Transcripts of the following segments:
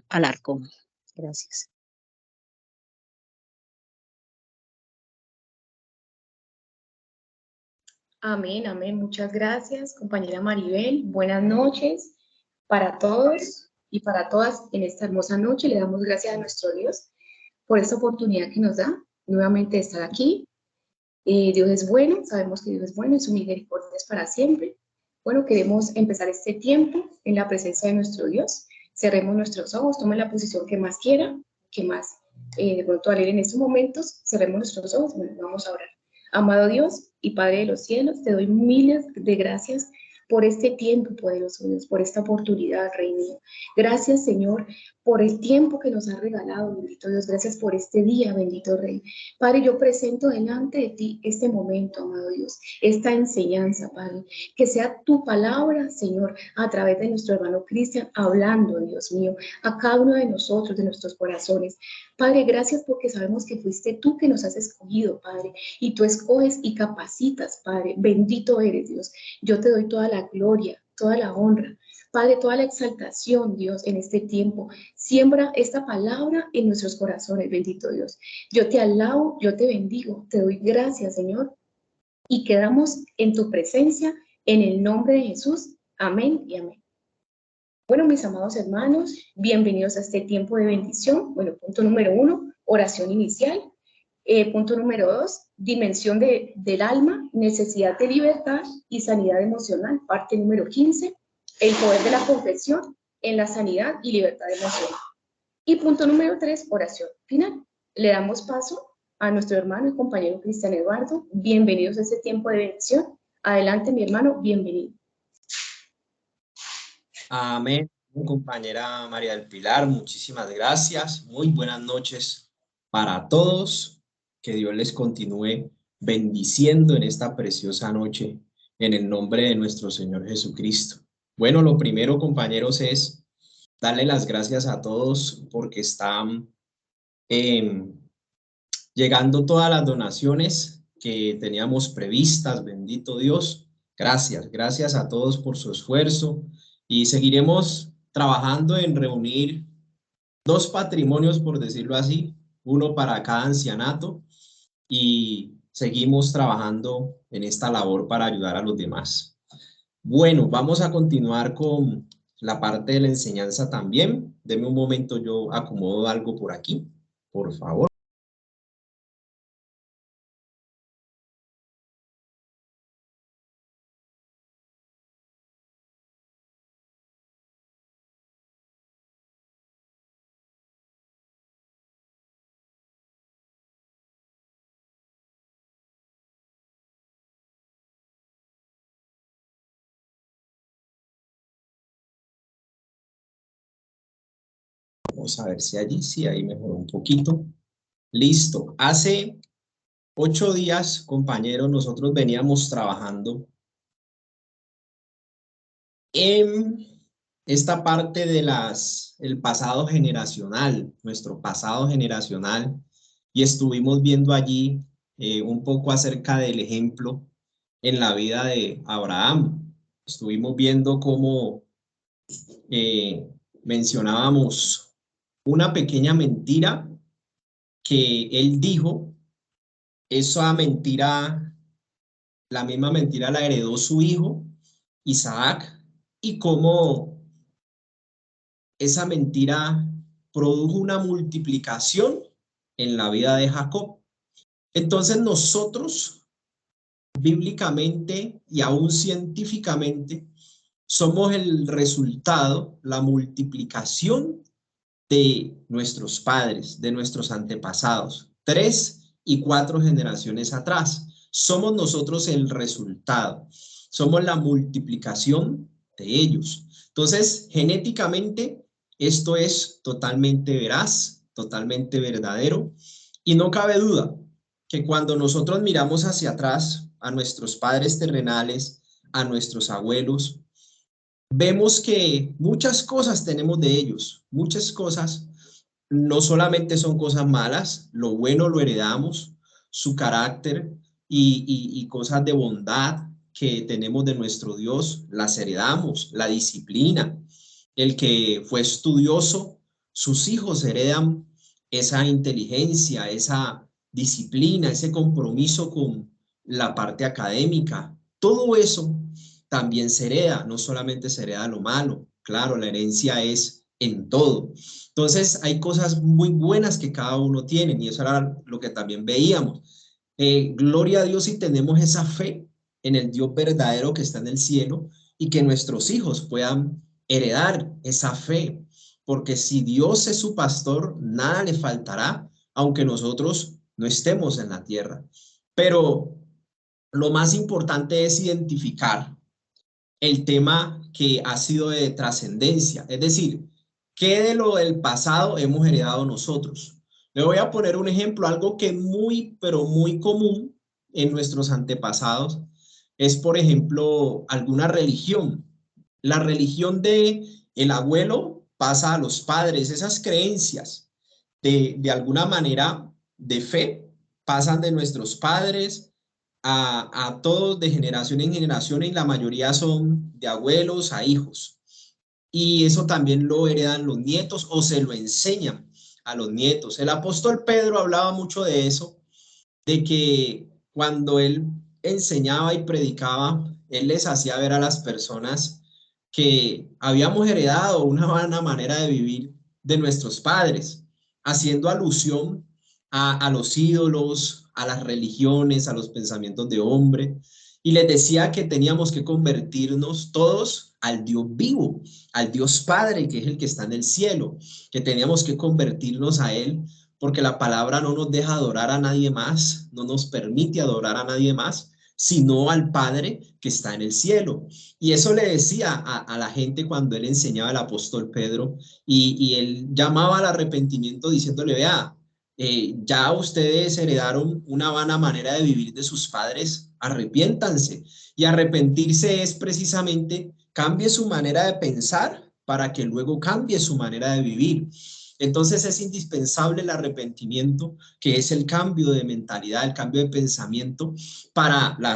Alarcón. Gracias. Amén, amén. Muchas gracias, compañera Maribel. Buenas noches para todos y para todas en esta hermosa noche. Le damos gracias a nuestro Dios por esta oportunidad que nos da nuevamente de estar aquí. Dios es bueno, sabemos que Dios es bueno y su misericordia es para siempre. Bueno, queremos empezar este tiempo en la presencia de nuestro Dios. Cerremos nuestros ojos, tome la posición que más quiera, que más de pronto al ir en estos momentos, cerremos nuestros ojos y vamos a orar. Amado Dios y Padre de los cielos, te doy miles de gracias por este tiempo, poderoso Dios, por esta oportunidad, Rey mío. Gracias, Señor, por el tiempo que nos has regalado, bendito Dios. Gracias por este día, bendito Rey. Padre, yo presento delante de ti este momento, amado Dios, esta enseñanza, Padre, que sea tu palabra, Señor, a través de nuestro hermano Cristian, hablando, Dios mío, a cada uno de nosotros, de nuestros corazones. Padre, gracias porque sabemos que fuiste tú que nos has escogido, Padre, y tú escoges y capacitas, Padre. Bendito eres, Dios. Yo te doy toda la gloria, toda la honra. Padre, toda la exaltación, Dios, en este tiempo. Siembra esta palabra en nuestros corazones, bendito Dios. Yo te alabo, yo te bendigo, te doy gracias, Señor, y quedamos en tu presencia, en el nombre de Jesús. Amén y amén. Bueno, mis amados hermanos, bienvenidos a este tiempo de bendición. Bueno, punto número 1, oración inicial. Punto número 2, dimensión del alma, necesidad de libertad y sanidad emocional. Parte número 15, el poder de la confesión en la sanidad y libertad emocional. Y punto número 3, oración final. Le damos paso a nuestro hermano y compañero Cristian Eduardo. Bienvenidos a este tiempo de bendición. Adelante, mi hermano, bienvenido. Amén, compañera María del Pilar, muchísimas gracias. Muy buenas noches para todos. Que Dios les continúe bendiciendo en esta preciosa noche, en el nombre de nuestro Señor Jesucristo. Bueno, lo primero, compañeros, es darle las gracias a todos porque están llegando todas las donaciones que teníamos previstas, bendito Dios. Gracias, gracias a todos por su esfuerzo y seguiremos trabajando en reunir 2 patrimonios, por decirlo así, uno para cada ancianato y seguimos trabajando en esta labor para ayudar a los demás. Bueno, vamos a continuar con la parte de la enseñanza también. Deme un momento, yo acomodo algo por aquí, por favor. Vamos a ver si allí, sí, ahí mejoró un poquito. Listo. Hace 8 días, compañeros, nosotros veníamos trabajando en esta parte de el pasado generacional, nuestro pasado generacional, y estuvimos viendo allí un poco acerca del ejemplo en la vida de Abraham. Estuvimos viendo cómo mencionábamos una pequeña mentira que él dijo. Esa mentira, la misma mentira la heredó su hijo, Isaac, y cómo esa mentira produjo una multiplicación en la vida de Jacob. Entonces nosotros, bíblicamente y aún científicamente, somos el resultado, la multiplicación de nuestros padres, de nuestros antepasados, 3 y 4 generaciones atrás. Somos nosotros el resultado, somos la multiplicación de ellos. Entonces, genéticamente, esto es totalmente veraz, totalmente verdadero, y no cabe duda que cuando nosotros miramos hacia atrás a nuestros padres terrenales, a nuestros abuelos, vemos que muchas cosas tenemos de ellos, muchas cosas, no solamente son cosas malas, lo bueno lo heredamos, su carácter y cosas de bondad que tenemos de nuestro Dios, las heredamos, la disciplina, el que fue estudioso sus hijos heredan esa inteligencia, esa disciplina, ese compromiso con la parte académica. Todo eso también se hereda, no solamente se hereda lo malo. Claro, la herencia es en todo. Entonces, hay cosas muy buenas que cada uno tiene y eso era lo que también veíamos. Gloria a Dios si tenemos esa fe en el Dios verdadero que está en el cielo y que nuestros hijos puedan heredar esa fe, porque si Dios es su pastor, nada le faltará, aunque nosotros no estemos en la tierra. Pero lo más importante es identificar el tema que ha sido de trascendencia, es decir, ¿qué de lo del pasado hemos heredado nosotros? Le voy a poner un ejemplo, algo que muy, pero muy común en nuestros antepasados es, por ejemplo, alguna religión. La religión de el abuelo pasa a los padres, esas creencias de alguna manera de fe pasan de nuestros padres a todos de generación en generación y la mayoría son de abuelos a hijos. Y eso también lo heredan los nietos o se lo enseñan a los nietos. El apóstol Pedro hablaba mucho de eso, de que cuando él enseñaba y predicaba, él les hacía ver a las personas que habíamos heredado una buena manera de vivir de nuestros padres, haciendo alusión a los ídolos, a las religiones, a los pensamientos de hombre, y les decía que teníamos que convertirnos todos al Dios vivo, al Dios Padre, que es el que está en el cielo, que teníamos que convertirnos a Él, porque la palabra no nos deja adorar a nadie más, no nos permite adorar a nadie más, sino al Padre que está en el cielo. Y eso le decía a la gente cuando él enseñaba al apóstol Pedro y él llamaba al arrepentimiento diciéndole, vea, ya ustedes heredaron una vana manera de vivir de sus padres, arrepiéntanse. Y arrepentirse es precisamente cambie su manera de pensar para que luego cambie su manera de vivir. Entonces es indispensable el arrepentimiento, que es el cambio de mentalidad, el cambio de pensamiento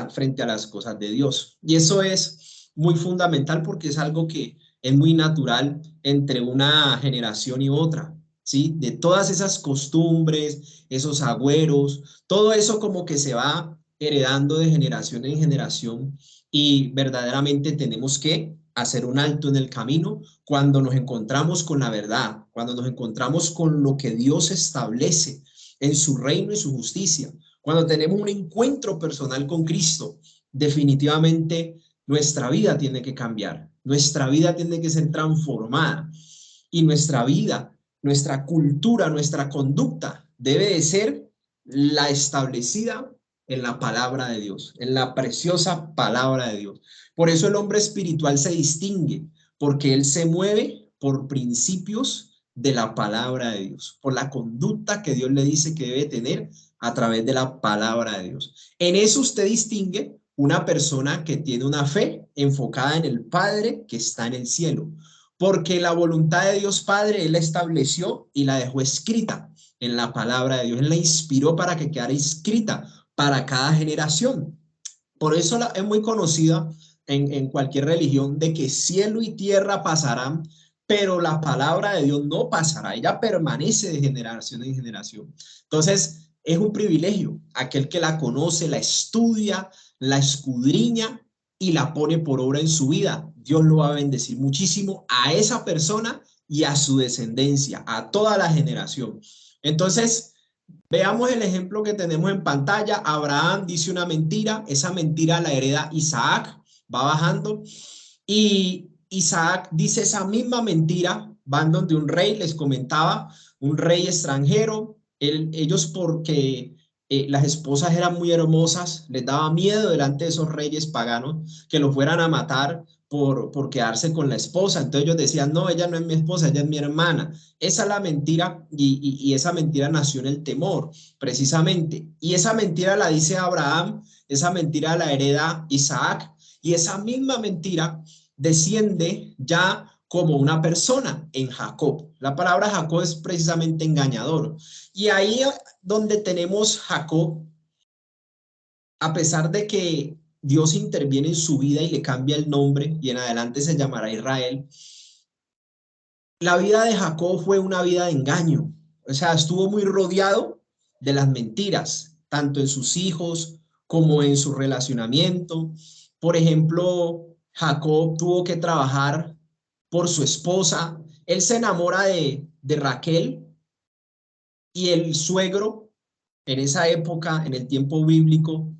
frente a las cosas de Dios. Y eso es muy fundamental porque es algo que es muy natural entre una generación y otra, ¿sí? De todas esas costumbres, esos agüeros, todo eso como que se va heredando de generación en generación y verdaderamente tenemos que hacer un alto en el camino cuando nos encontramos con la verdad, cuando nos encontramos con lo que Dios establece en su reino y su justicia, cuando tenemos un encuentro personal con Cristo, definitivamente nuestra vida tiene que cambiar, nuestra vida tiene que ser transformada y nuestra vida, nuestra cultura, nuestra conducta debe de ser la establecida en la palabra de Dios, en la preciosa palabra de Dios. Por eso el hombre espiritual se distingue, porque él se mueve por principios de la palabra de Dios, por la conducta que Dios le dice que debe tener a través de la palabra de Dios. En eso usted distingue una persona que tiene una fe enfocada en el Padre que está en el cielo, porque la voluntad de Dios Padre Él la estableció y la dejó escrita en la palabra de Dios. Él la inspiró para que quedara escrita para cada generación. Por eso es muy conocida en cualquier religión de que cielo y tierra pasarán, pero la palabra de Dios no pasará, ella permanece de generación en generación. Entonces, es un privilegio aquel que la conoce, la estudia, la escudriña y la pone por obra en su vida. Dios lo va a bendecir muchísimo a esa persona y a su descendencia, a toda la generación. Entonces, veamos el ejemplo que tenemos en pantalla. Abraham dice una mentira, esa mentira la hereda Isaac, va bajando y Isaac dice esa misma mentira, van donde un rey, les comentaba, un rey extranjero, ellos porque las esposas eran muy hermosas, les daba miedo delante de esos reyes paganos que los fueran a matar por quedarse con la esposa. Entonces ellos decían, no, ella no es mi esposa, ella es mi hermana. Esa es la mentira y esa mentira nació en el temor, precisamente. Y esa mentira la dice Abraham, esa mentira la hereda Isaac y esa misma mentira desciende ya como una persona en Jacob. La palabra Jacob es precisamente engañador. Y ahí donde tenemos Jacob, a pesar de que Dios interviene en su vida y le cambia el nombre y en adelante se llamará Israel, la vida de Jacob fue una vida de engaño. O sea, estuvo muy rodeado de las mentiras, tanto en sus hijos como en su relacionamiento. Por ejemplo, Jacob tuvo que trabajar por su esposa. Él se enamora de Raquel y el suegro, en esa época, en el tiempo bíblico,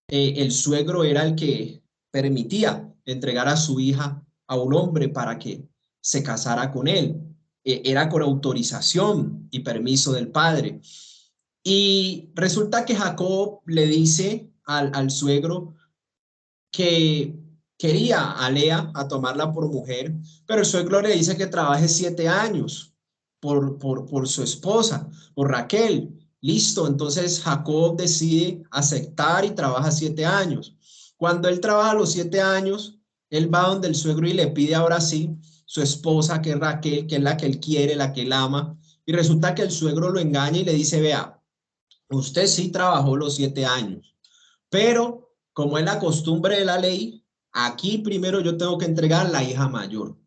el suegro era el que permitía entregar a su hija a un hombre para que se casara con él. Era con autorización y permiso del padre. Y resulta que Jacob le dice al suegro que quería a Lea a tomarla por mujer, pero el suegro le dice que trabaje 7 años por su esposa, por Raquel. Listo, entonces Jacob decide aceptar y trabaja 7 años. Cuando él trabaja los 7 años, él va donde el suegro y le pide ahora sí su esposa, que es Raquel, que es la que él quiere, la que él ama, y resulta que el suegro lo engaña y le dice, vea, usted sí trabajó los 7 años, pero como es la costumbre de la ley, aquí primero yo tengo que entregar la hija mayor.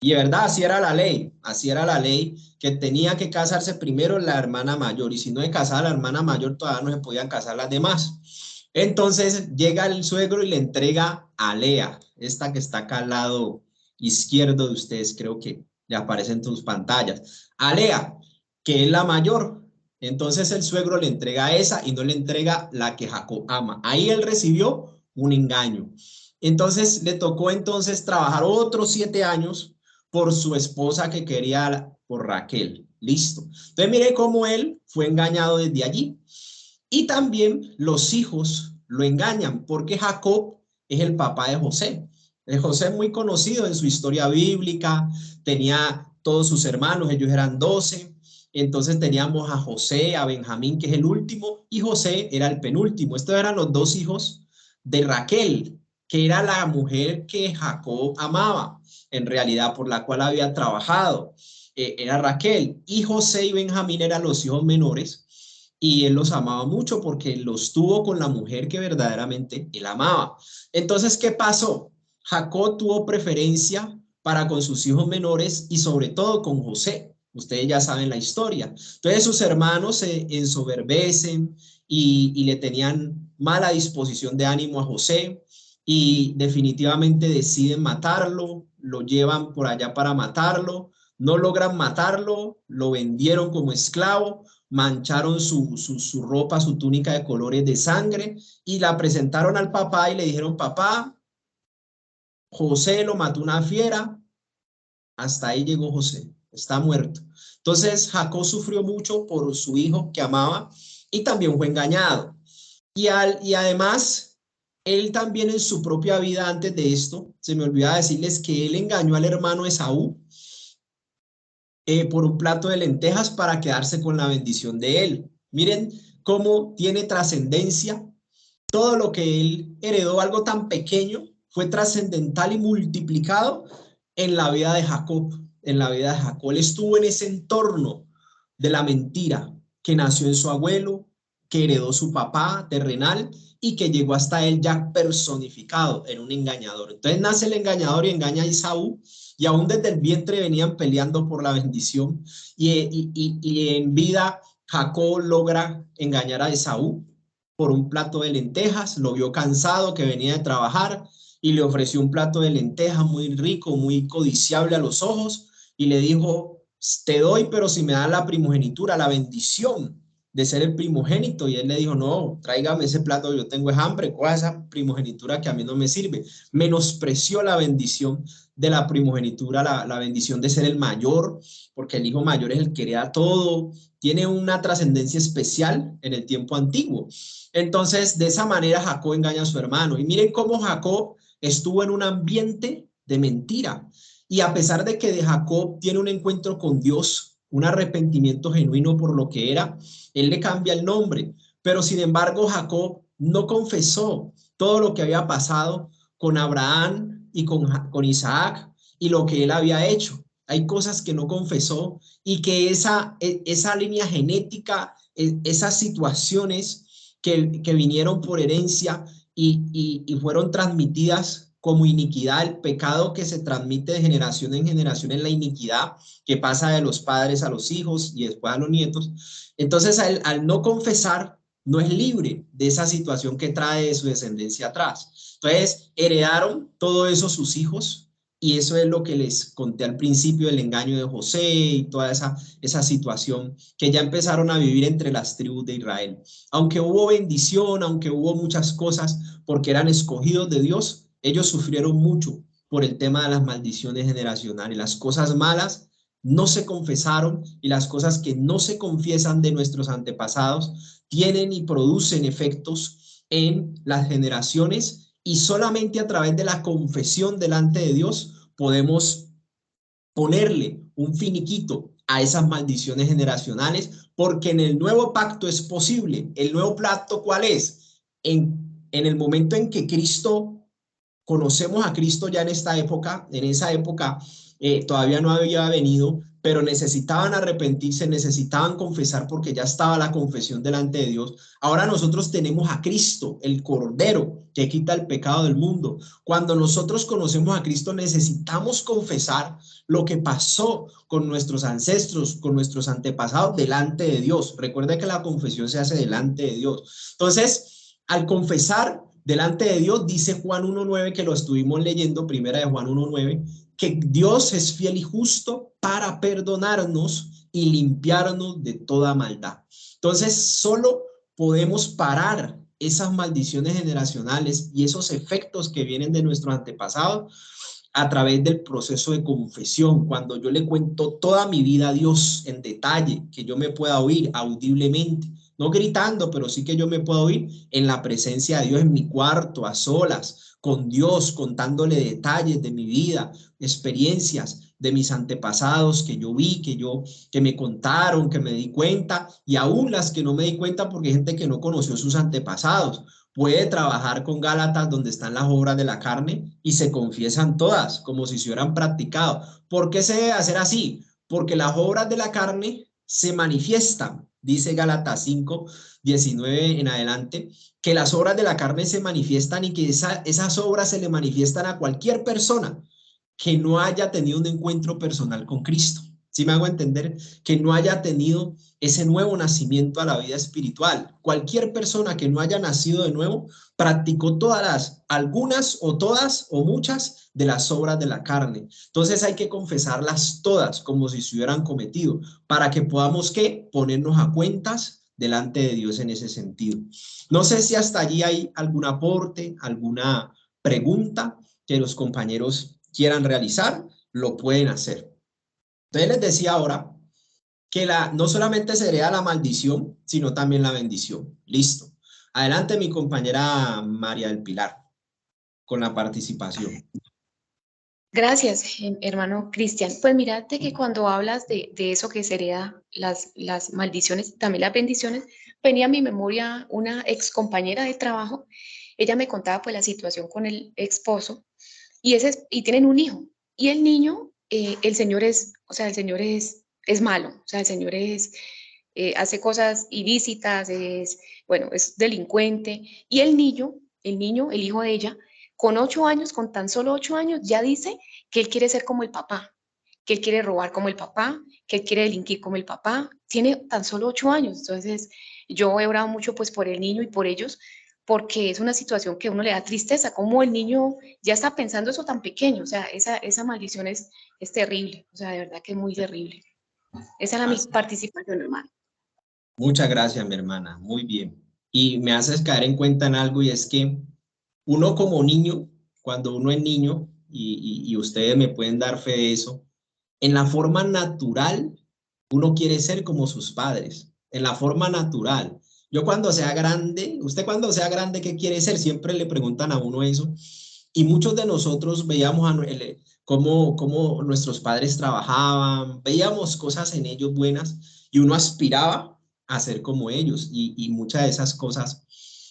Y de verdad, así era la ley, que tenía que casarse primero la hermana mayor, y si no se casaba la hermana mayor, todavía no se podían casar las demás. Entonces llega el suegro y le entrega a Lea, esta que está acá al lado izquierdo de ustedes, creo que le aparece en tus pantallas, a Lea, que es la mayor. Entonces el suegro le entrega esa y no le entrega la que Jacob ama. Ahí él recibió un engaño. Entonces le tocó entonces trabajar otros 7 años por su esposa que quería por Raquel. Listo. Entonces mire cómo él fue engañado desde allí. Y también los hijos lo engañan porque Jacob es el papá de José. José es muy conocido en su historia bíblica, tenía todos sus hermanos, ellos eran 12. Entonces teníamos a José, a Benjamín, que es el último, y José era el penúltimo. Estos eran los 2 hijos de Raquel, que era la mujer que Jacob amaba, en realidad por la cual había trabajado. Era Raquel, y José y Benjamín eran los hijos menores, y él los amaba mucho porque los tuvo con la mujer que verdaderamente él amaba. Entonces, ¿qué pasó? Jacob tuvo preferencia para con sus hijos menores y sobre todo con José. Ustedes ya saben la historia. Entonces sus hermanos se ensoberbecen y le tenían mala disposición de ánimo a José y definitivamente deciden matarlo, lo llevan por allá para matarlo, no logran matarlo, lo vendieron como esclavo, mancharon su ropa, su túnica de colores de sangre y la presentaron al papá y le dijeron, papá, José lo mató una fiera, hasta ahí llegó José, está muerto. Entonces Jacob sufrió mucho por su hijo que amaba y también fue engañado. Y además, él también en su propia vida antes de esto, se me olvidaba decirles que él engañó al hermano Esaú por un plato de lentejas para quedarse con la bendición de él. Miren cómo tiene trascendencia. Todo lo que él heredó, algo tan pequeño, fue trascendental y multiplicado en la vida de Jacob. En la vida de Jacob, él estuvo en ese entorno de la mentira que nació en su abuelo, que heredó su papá terrenal y que llegó hasta él ya personificado en un engañador. Entonces nace el engañador y engaña a Esaú, y aún desde el vientre venían peleando por la bendición, y en vida Jacob logra engañar a Esaú por un plato de lentejas. Lo vio cansado, que venía de trabajar, y le ofreció un plato de lentejas muy rico, muy codiciable a los ojos, y le dijo, te doy, pero si me das la primogenitura, la bendición de ser el primogénito. Y él le dijo, no, tráigame ese plato, yo tengo hambre, coja esa primogenitura que a mí no me sirve. Menospreció la bendición de la primogenitura, la bendición de ser el mayor, porque el hijo mayor es el que hereda todo, tiene una trascendencia especial en el tiempo antiguo. Entonces, de esa manera Jacob engaña a su hermano. Y miren cómo Jacob estuvo en un ambiente de mentira. Y a pesar de que de Jacob tiene un encuentro con Dios, un arrepentimiento genuino por lo que era, él le cambia el nombre. Pero sin embargo, Jacob no confesó todo lo que había pasado con Abraham y con Isaac y lo que él había hecho. Hay cosas que no confesó, y que esa línea genética, esas situaciones que vinieron por herencia y fueron transmitidas como iniquidad, el pecado que se transmite de generación en generación en la iniquidad, que pasa de los padres a los hijos y después a los nietos. Entonces, al no confesar, no es libre de esa situación que trae de su descendencia atrás. Entonces, heredaron todo eso sus hijos, y eso es lo que les conté al principio del engaño de José y toda esa situación que ya empezaron a vivir entre las tribus de Israel. Aunque hubo bendición, aunque hubo muchas cosas, porque eran escogidos de Dios, ellos sufrieron mucho por el tema de las maldiciones generacionales. Las cosas malas no se confesaron, y las cosas que no se confiesan de nuestros antepasados tienen y producen efectos en las generaciones, y solamente a través de la confesión delante de Dios podemos ponerle un finiquito a esas maldiciones generacionales, porque en el nuevo pacto es posible. ¿El nuevo pacto cuál es? En el momento en que conocemos a Cristo ya en esta época, en esa época todavía no había venido, pero necesitaban arrepentirse, necesitaban confesar, porque ya estaba la confesión delante de Dios. Ahora nosotros tenemos a Cristo, el Cordero, que quita el pecado del mundo. Cuando nosotros conocemos a Cristo, necesitamos confesar lo que pasó con nuestros ancestros, con nuestros antepasados delante de Dios. Recuerda que la confesión se hace delante de Dios. Entonces, al confesar delante de Dios, dice Juan 1:9, que lo estuvimos leyendo, primera de Juan 1:9, que Dios es fiel y justo para perdonarnos y limpiarnos de toda maldad. Entonces, solo podemos parar esas maldiciones generacionales y esos efectos que vienen de nuestros antepasados a través del proceso de confesión. Cuando yo le cuento toda mi vida a Dios en detalle, que yo me pueda oír audiblemente, no gritando, pero sí que yo me puedo oír en la presencia de Dios, en mi cuarto, a solas, con Dios, contándole detalles de mi vida, experiencias de mis antepasados que yo vi, que me contaron, que me di cuenta, y aún las que no me di cuenta, porque hay gente que no conoció sus antepasados. Puede trabajar con Gálatas, donde están las obras de la carne, y se confiesan todas como si se hubieran practicado. ¿Por qué se debe hacer así? Porque las obras de la carne se manifiestan, dice Gálatas 5:19 en adelante, que las obras de la carne se manifiestan, y que esas obras se le manifiestan a cualquier persona que no haya tenido un encuentro personal con Cristo. ¿Sí me hago entender? Que no haya tenido ese nuevo nacimiento a la vida espiritual. Cualquier persona que no haya nacido de nuevo practicó algunas o todas o muchas de las obras de la carne. Entonces hay que confesarlas todas como si se hubieran cometido, para que podamos, ¿qué? Ponernos a cuentas delante de Dios en ese sentido. No sé si hasta allí hay algún aporte, alguna pregunta que los compañeros quieran realizar, lo pueden hacer. Entonces les decía ahora que no solamente se hereda la maldición, sino también la bendición. Listo. Adelante mi compañera María del Pilar, con la participación. Gracias, hermano Cristian. Pues mírate que cuando hablas de eso que se hereda, las maldiciones, también las bendiciones, venía a mi memoria una ex compañera de trabajo. Ella me contaba pues la situación con el esposo, y tienen un hijo. Y el niño, el señor es malo, o sea, el señor hace cosas ilícitas, bueno, es delincuente. Y el hijo de ella, con 8 años, con tan solo 8 años, ya dice que él quiere ser como el papá, que él quiere robar como el papá, que él quiere delinquir como el papá. Tiene tan solo 8 años. Entonces, yo he orado mucho pues por el niño y por ellos, porque es una situación que a uno le da tristeza, como el niño ya está pensando eso tan pequeño. O sea, esa maldición es terrible, o sea, de verdad que es muy terrible. Esa era mi participación, hermano. Muchas gracias, mi hermana. Muy bien. Y me haces caer en cuenta en algo, y es que uno como niño, cuando uno es niño, y ustedes me pueden dar fe de eso, en la forma natural, uno quiere ser como sus padres, en la forma natural. Yo cuando sea grande, usted cuando sea grande, ¿qué quiere ser? Siempre le preguntan a uno eso. Y muchos de nosotros veíamos cómo nuestros padres trabajaban, veíamos cosas en ellos buenas, y uno aspiraba a ser como ellos, y muchas de esas cosas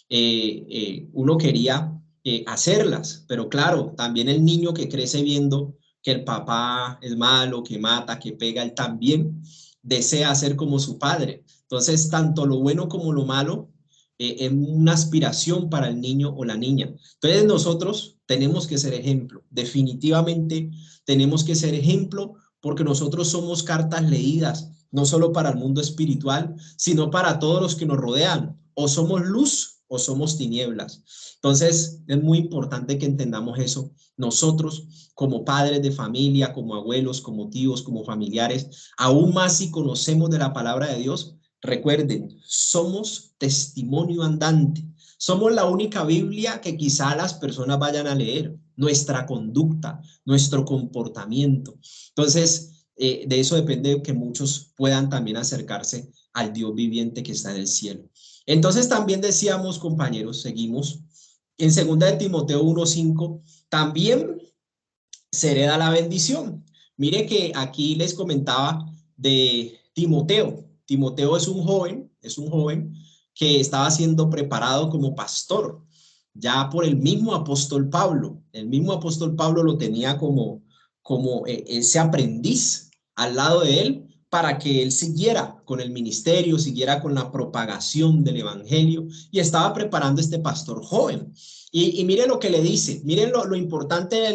uno quería hacerlas, pero claro, también el niño que crece viendo que el papá es malo, que mata, que pega, él también desea ser como su padre. Entonces, tanto lo bueno como lo malo una aspiración para el niño o la niña. Entonces nosotros tenemos que ser ejemplo, definitivamente tenemos que ser ejemplo, porque nosotros somos cartas leídas, no solo para el mundo espiritual, sino para todos los que nos rodean. O somos luz o somos tinieblas. Entonces es muy importante que entendamos eso. Nosotros como padres de familia, como abuelos, como tíos, como familiares, aún más si conocemos de la palabra de Dios, recuerden, somos testimonio andante. Somos la única Biblia que quizá las personas vayan a leer, nuestra conducta, nuestro comportamiento. Entonces, de eso depende que muchos puedan también acercarse al Dios viviente que está en el cielo. Entonces también decíamos, compañeros, seguimos, en 2 de Timoteo 1:5, también se hereda la bendición. Mire que aquí les comentaba de Timoteo. Timoteo es un joven que estaba siendo preparado como pastor, ya por el mismo apóstol Pablo. El mismo apóstol Pablo lo tenía como ese aprendiz al lado de él para que él siguiera con el ministerio, siguiera con la propagación del evangelio, y estaba preparando este pastor joven. Y miren lo que le dice, miren lo importante de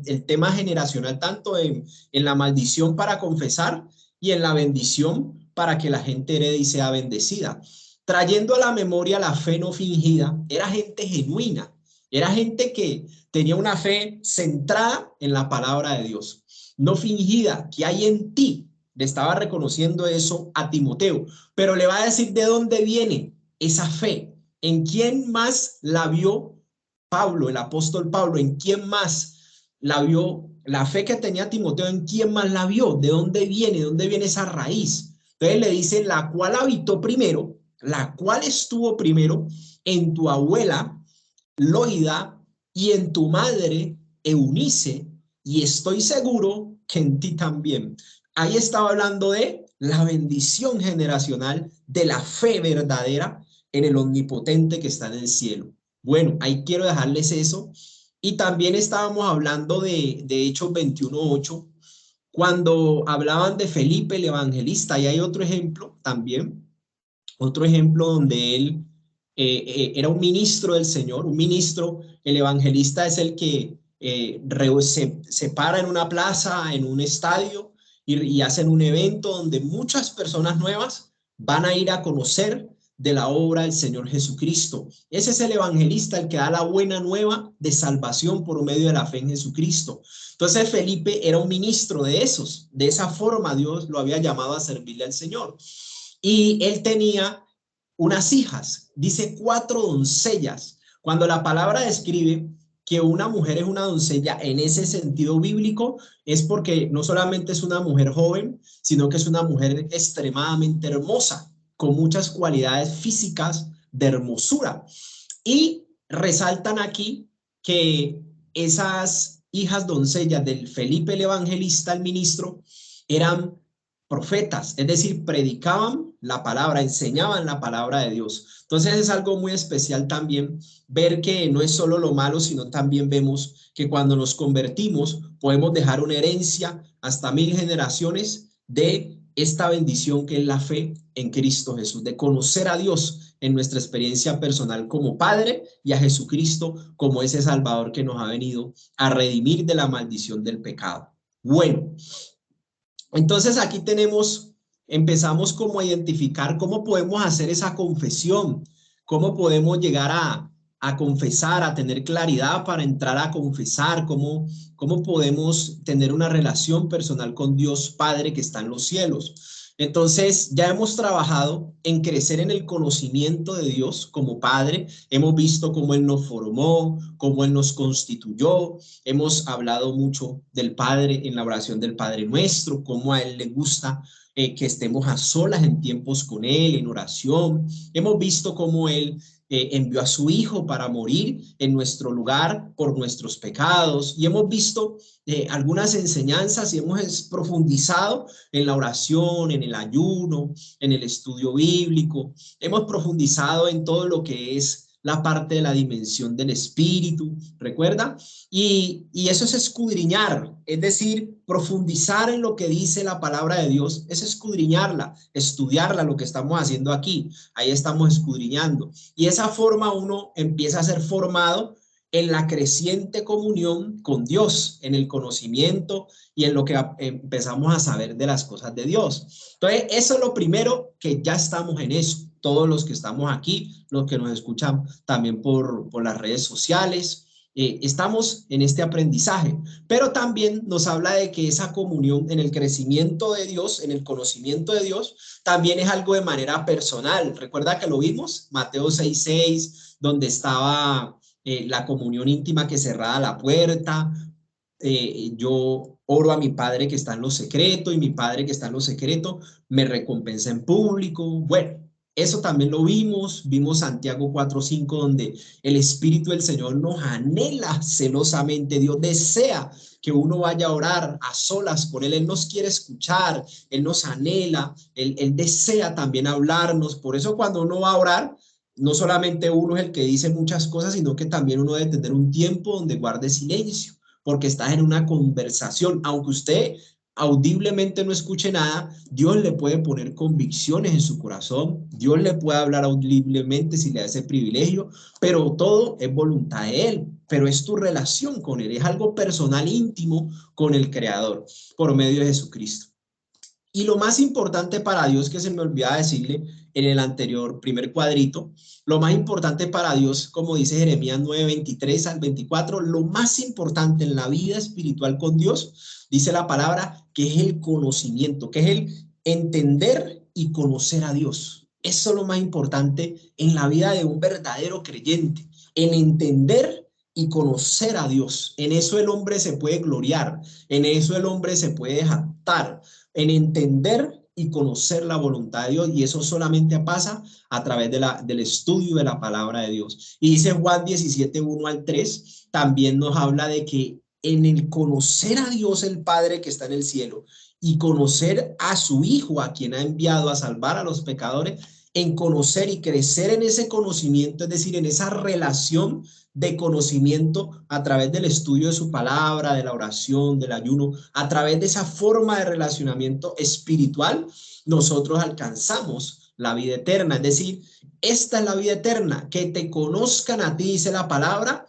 el tema generacional, tanto en la maldición para confesar y en la bendición para que la gente herede y sea bendecida. Trayendo a la memoria la fe no fingida, era gente genuina, era gente que tenía una fe centrada en la palabra de Dios, no fingida, que hay en ti. Le estaba reconociendo eso a Timoteo, pero le va a decir de dónde viene esa fe, en quién más la vio Pablo, el apóstol Pablo, en quién más la vio, la fe que tenía Timoteo, en quién más la vio, de dónde viene esa raíz. Entonces le dice, la cual habitó primero, la cual estuvo primero en tu abuela Loida y en tu madre Eunice, y estoy seguro que en ti también. Ahí estaba hablando de la bendición generacional, de la fe verdadera en el omnipotente que está en el cielo. Bueno, ahí quiero dejarles eso. Y también estábamos hablando de Hechos 21:8, cuando hablaban de Felipe el evangelista, y hay otro ejemplo también, otro ejemplo donde él era un ministro del Señor, un ministro. El evangelista es el que se para en una plaza, en un estadio, y hacen un evento donde muchas personas nuevas van a ir a conocer de la obra del Señor Jesucristo. Ese es el evangelista, el que da la buena nueva de salvación por medio de la fe en Jesucristo. Entonces Felipe era un ministro de esos, de esa forma Dios lo había llamado a servirle al Señor. Y él tenía unas hijas, dice 4 doncellas. Cuando la palabra describe que una mujer es una doncella en ese sentido bíblico, es porque no solamente es una mujer joven, sino que es una mujer extremadamente hermosa, con muchas cualidades físicas de hermosura. Y resaltan aquí que esas hijas doncellas del Felipe el evangelista, el ministro, eran profetas, es decir, predicaban la palabra, enseñaban la palabra de Dios. Entonces es algo muy especial también ver que no es solo lo malo, sino también vemos que cuando nos convertimos podemos dejar una herencia hasta 1000 generaciones de esta bendición que es la fe en Cristo Jesús, de conocer a Dios en nuestra experiencia personal como Padre y a Jesucristo como ese Salvador que nos ha venido a redimir de la maldición del pecado. Bueno, entonces aquí empezamos como a identificar cómo podemos hacer esa confesión, cómo podemos llegar a confesar, a tener claridad para entrar a confesar, cómo podemos tener una relación personal con Dios Padre que está en los cielos. Entonces ya hemos trabajado en crecer en el conocimiento de Dios como Padre, hemos visto cómo Él nos formó, cómo Él nos constituyó, hemos hablado mucho del Padre en la oración del Padre Nuestro, cómo a Él le gusta que estemos a solas en tiempos con Él, en oración. Hemos visto cómo Él envió a su Hijo para morir en nuestro lugar por nuestros pecados, y hemos visto algunas enseñanzas y hemos profundizado en la oración, en el ayuno, en el estudio bíblico. Hemos profundizado en todo lo que es la parte de la dimensión del espíritu, ¿recuerda? Y eso es escudriñar, es decir, profundizar en lo que dice la palabra de Dios, es escudriñarla, estudiarla, lo que estamos haciendo aquí, ahí estamos escudriñando. Y de esa forma uno empieza a ser formado en la creciente comunión con Dios, en el conocimiento y en lo que empezamos a saber de las cosas de Dios. Entonces, eso es lo primero, que ya estamos en eso. Todos los que estamos aquí, los que nos escuchan también por las redes sociales, estamos en este aprendizaje, pero también nos habla de que esa comunión en el crecimiento de Dios, en el conocimiento de Dios, también es algo de manera personal. Recuerda que lo vimos, Mateo 6:6, donde estaba la comunión íntima que cerrada la puerta. Yo oro a mi Padre que está en lo secreto y mi Padre que está en lo secreto me recompensa en público. Bueno, eso también lo vimos Santiago 4:5, donde el Espíritu del Señor nos anhela celosamente. Dios desea que uno vaya a orar a solas con Él. Él nos quiere escuchar, Él nos anhela, Él desea también hablarnos. Por eso cuando uno va a orar, no solamente uno es el que dice muchas cosas, sino que también uno debe tener un tiempo donde guarde silencio, porque estás en una conversación. Aunque usted audiblemente no escuche nada, Dios le puede poner convicciones en su corazón, Dios le puede hablar audiblemente si le da ese privilegio, pero todo es voluntad de Él, pero es tu relación con Él, es algo personal, íntimo con el Creador, por medio de Jesucristo. Y lo más importante para Dios, que se me olvidaba decirle en el anterior primer cuadrito, lo más importante para Dios, como dice Jeremías 9:23-24, lo más importante en la vida espiritual con Dios, dice la palabra, que es el conocimiento, que es el entender y conocer a Dios. Eso es lo más importante en la vida de un verdadero creyente, en entender y conocer a Dios. En eso el hombre se puede gloriar, en eso el hombre se puede jactar, en entender y conocer la voluntad de Dios, y eso solamente pasa a través del estudio de la palabra de Dios. Y dice Juan 17:1-3, también nos habla de que en el conocer a Dios el Padre que está en el cielo y conocer a su Hijo, a quien ha enviado a salvar a los pecadores, en conocer y crecer en ese conocimiento, es decir, en esa relación de conocimiento a través del estudio de su palabra, de la oración, del ayuno, a través de esa forma de relacionamiento espiritual, nosotros alcanzamos la vida eterna. Es decir, esta es la vida eterna, que te conozcan a ti, dice la palabra,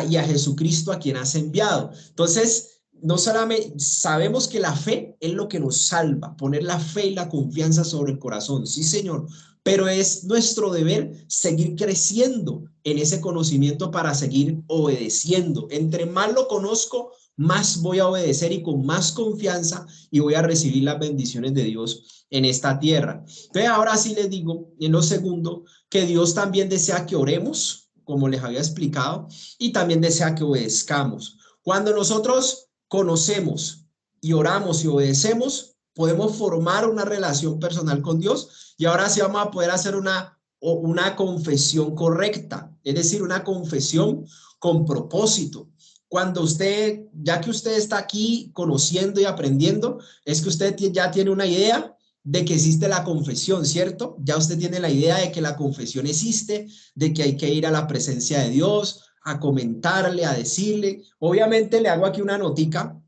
y a Jesucristo a quien has enviado. Entonces, no solamente sabemos que la fe es lo que nos salva, poner la fe y la confianza sobre el corazón, sí, Señor, pero es nuestro deber seguir creciendo en ese conocimiento para seguir obedeciendo. Entre más lo conozco, más voy a obedecer y con más confianza, y voy a recibir las bendiciones de Dios en esta tierra. Entonces, ahora sí les digo, en lo segundo, que Dios también desea que oremos, como les había explicado, y también desea que obedezcamos. Cuando nosotros conocemos y oramos y obedecemos, podemos formar una relación personal con Dios, y ahora sí vamos a poder hacer una confesión correcta, es decir, una confesión con propósito. Cuando usted, ya que usted está aquí conociendo y aprendiendo, es que usted ya tiene una idea de que existe la confesión, ¿cierto? Ya usted tiene la idea de que la confesión existe, de que hay que ir a la presencia de Dios, a comentarle, a decirle. Obviamente le hago aquí una notica,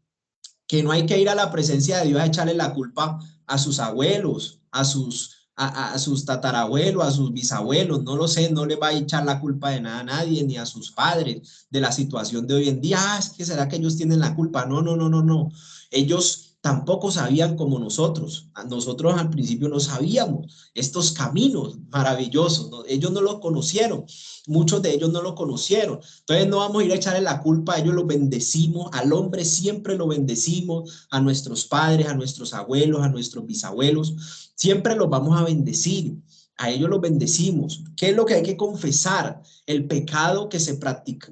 que no hay que ir a la presencia de Dios a echarle la culpa a sus abuelos, a sus tatarabuelos, a sus bisabuelos, no lo sé, no le va a echar la culpa de nada a nadie, ni a sus padres, de la situación de hoy en día. Es que será que ellos tienen la culpa. No, no, no, no, no. Ellos tampoco sabían como nosotros. Nosotros al principio no sabíamos estos caminos maravillosos, ¿no? Ellos no los conocieron, muchos de ellos no lo conocieron. Entonces no vamos a ir a echarle la culpa a ellos, los bendecimos, al hombre siempre lo bendecimos, a nuestros padres, a nuestros abuelos, a nuestros bisabuelos, siempre los vamos a bendecir. A ellos los bendecimos. ¿Qué es lo que hay que confesar? El pecado que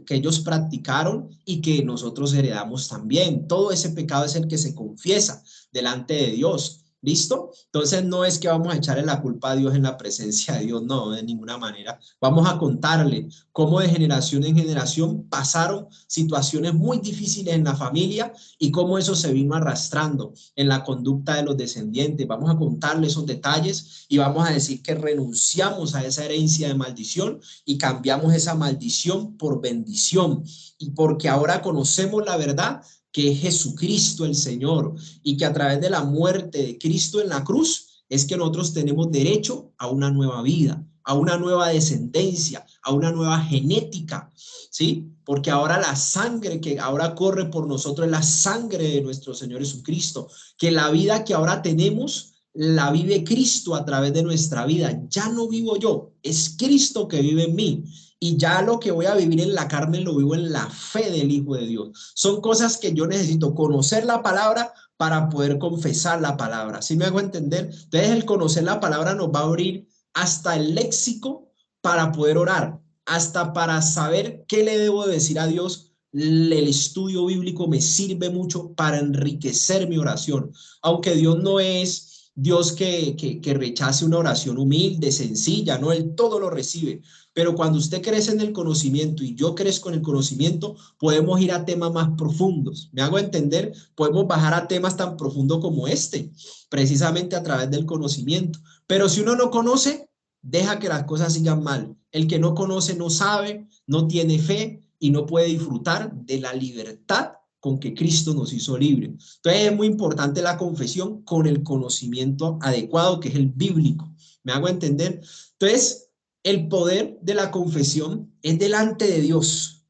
ellos practicaron y que nosotros heredamos también. Todo ese pecado es el que se confiesa delante de Dios. ¿Listo? Entonces no es que vamos a echarle la culpa a Dios en la presencia de Dios, no, de ninguna manera. Vamos a contarle cómo de generación en generación pasaron situaciones muy difíciles en la familia y cómo eso se vino arrastrando en la conducta de los descendientes. Vamos a contarle esos detalles y vamos a decir que renunciamos a esa herencia de maldición y cambiamos esa maldición por bendición. Y porque ahora conocemos la verdad, que es Jesucristo el Señor, y que a través de la muerte de Cristo en la cruz es que nosotros tenemos derecho a una nueva vida, a una nueva descendencia, a una nueva genética, ¿sí? Porque ahora la sangre que ahora corre por nosotros es la sangre de nuestro Señor Jesucristo, que la vida que ahora tenemos la vive Cristo a través de nuestra vida. Ya no vivo yo, es Cristo que vive en mí. Y ya lo que voy a vivir en la carne lo vivo en la fe del Hijo de Dios. Son cosas que yo necesito conocer la palabra para poder confesar la palabra. ¿Sí me hago entender? Entonces el conocer la palabra nos va a abrir hasta el léxico para poder orar, hasta para saber qué le debo decir a Dios. El estudio bíblico me sirve mucho para enriquecer mi oración. Aunque Dios no es Dios que rechace una oración humilde, sencilla, no, Él todo lo recibe. Pero cuando usted crece en el conocimiento y yo crezco en el conocimiento, podemos ir a temas más profundos. ¿Me hago entender? Podemos bajar a temas tan profundos como este, precisamente a través del conocimiento. Pero si uno no conoce, deja que las cosas sigan mal. El que no conoce no sabe, no tiene fe y no puede disfrutar de la libertad con que Cristo nos hizo libre. Entonces es muy importante la confesión con el conocimiento adecuado, que es el bíblico. ¿Me hago entender? Entonces, el poder de la confesión es delante de Dios,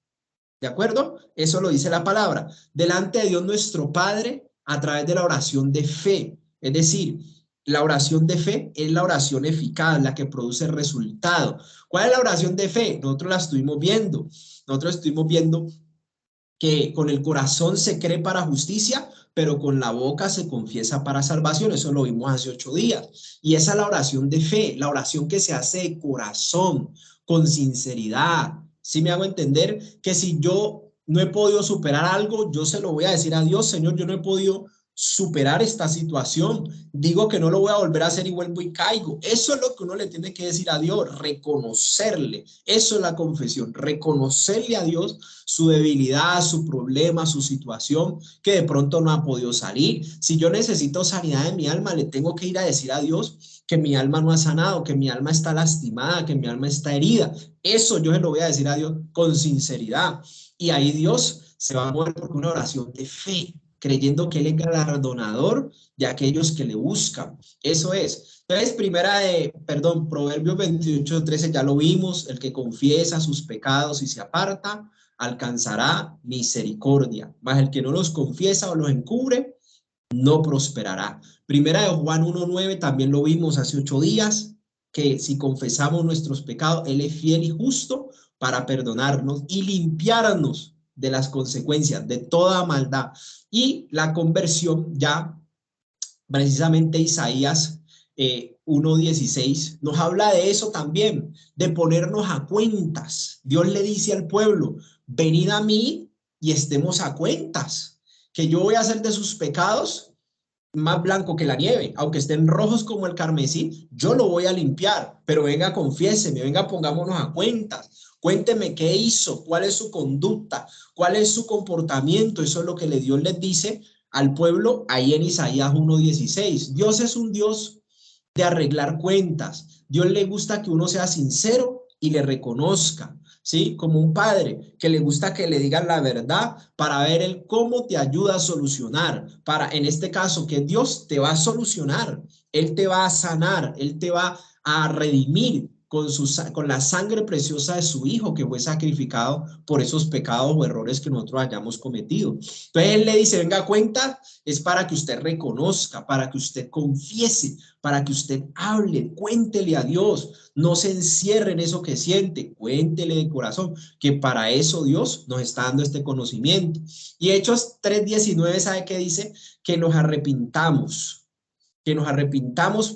¿de acuerdo? Eso lo dice la palabra. Delante de Dios nuestro Padre a través de la oración de fe. Es decir, la oración de fe es la oración eficaz, la que produce resultado. ¿Cuál es la oración de fe? Nosotros la estuvimos viendo. Nosotros estuvimos viendo que con el corazón se cree para justicia, pero con la boca se confiesa para salvación. Eso lo vimos hace 8 días. Y esa es la oración de fe, la oración que se hace de corazón, con sinceridad. ¿Sí me hago entender? Que si yo no he podido superar algo, yo se lo voy a decir a Dios: Señor, yo no he podido superar esta situación. Digo que no lo voy a volver a hacer y vuelvo y caigo. Eso es lo que uno le tiene que decir a Dios, reconocerle. Eso es la confesión, reconocerle a Dios su debilidad, su problema, su situación, que de pronto no ha podido salir. Si yo necesito sanidad de mi alma, le tengo que ir a decir a Dios que mi alma no ha sanado, que mi alma está lastimada, que mi alma está herida. Eso yo se lo voy a decir a Dios con sinceridad. Y ahí Dios se va a mover por una oración de fe, creyendo que Él es galardonador de aquellos que le buscan. Eso es. Entonces, Proverbios 28:13 ya lo vimos: el que confiesa sus pecados y se aparta, alcanzará misericordia, mas el que no los confiesa o los encubre, no prosperará. Primera de Juan 1:9 también lo vimos hace 8 días, que si confesamos nuestros pecados, Él es fiel y justo para perdonarnos y limpiarnos de las consecuencias de toda maldad. Y la conversión, ya precisamente Isaías 1:16 nos habla de eso también, de ponernos a cuentas. Dios le dice al pueblo: venid a mí y estemos a cuentas, que yo voy a hacer de sus pecados más blanco que la nieve, aunque estén rojos como el carmesí, yo lo voy a limpiar. Pero venga, confiéseme, venga, pongámonos a cuentas. Cuénteme qué hizo, cuál es su conducta, cuál es su comportamiento. Eso es lo que Dios les dice al pueblo ahí en Isaías 1:16. Dios es un Dios de arreglar cuentas. Dios le gusta que uno sea sincero y le reconozca, ¿sí? Como un padre que le gusta que le digan la verdad para ver el cómo te ayuda a solucionar. Para, en este caso, que Dios te va a solucionar, Él te va a sanar, Él te va a redimir con la sangre preciosa de su Hijo, que fue sacrificado por esos pecados o errores que nosotros hayamos cometido. Entonces Él le dice: venga a cuenta, es para que usted reconozca, para que usted confiese, para que usted hable, cuéntele a Dios, no se encierre en eso que siente, cuéntele de corazón, que para eso Dios nos está dando este conocimiento. Y Hechos 3:19, ¿sabe qué dice? Que nos arrepintamos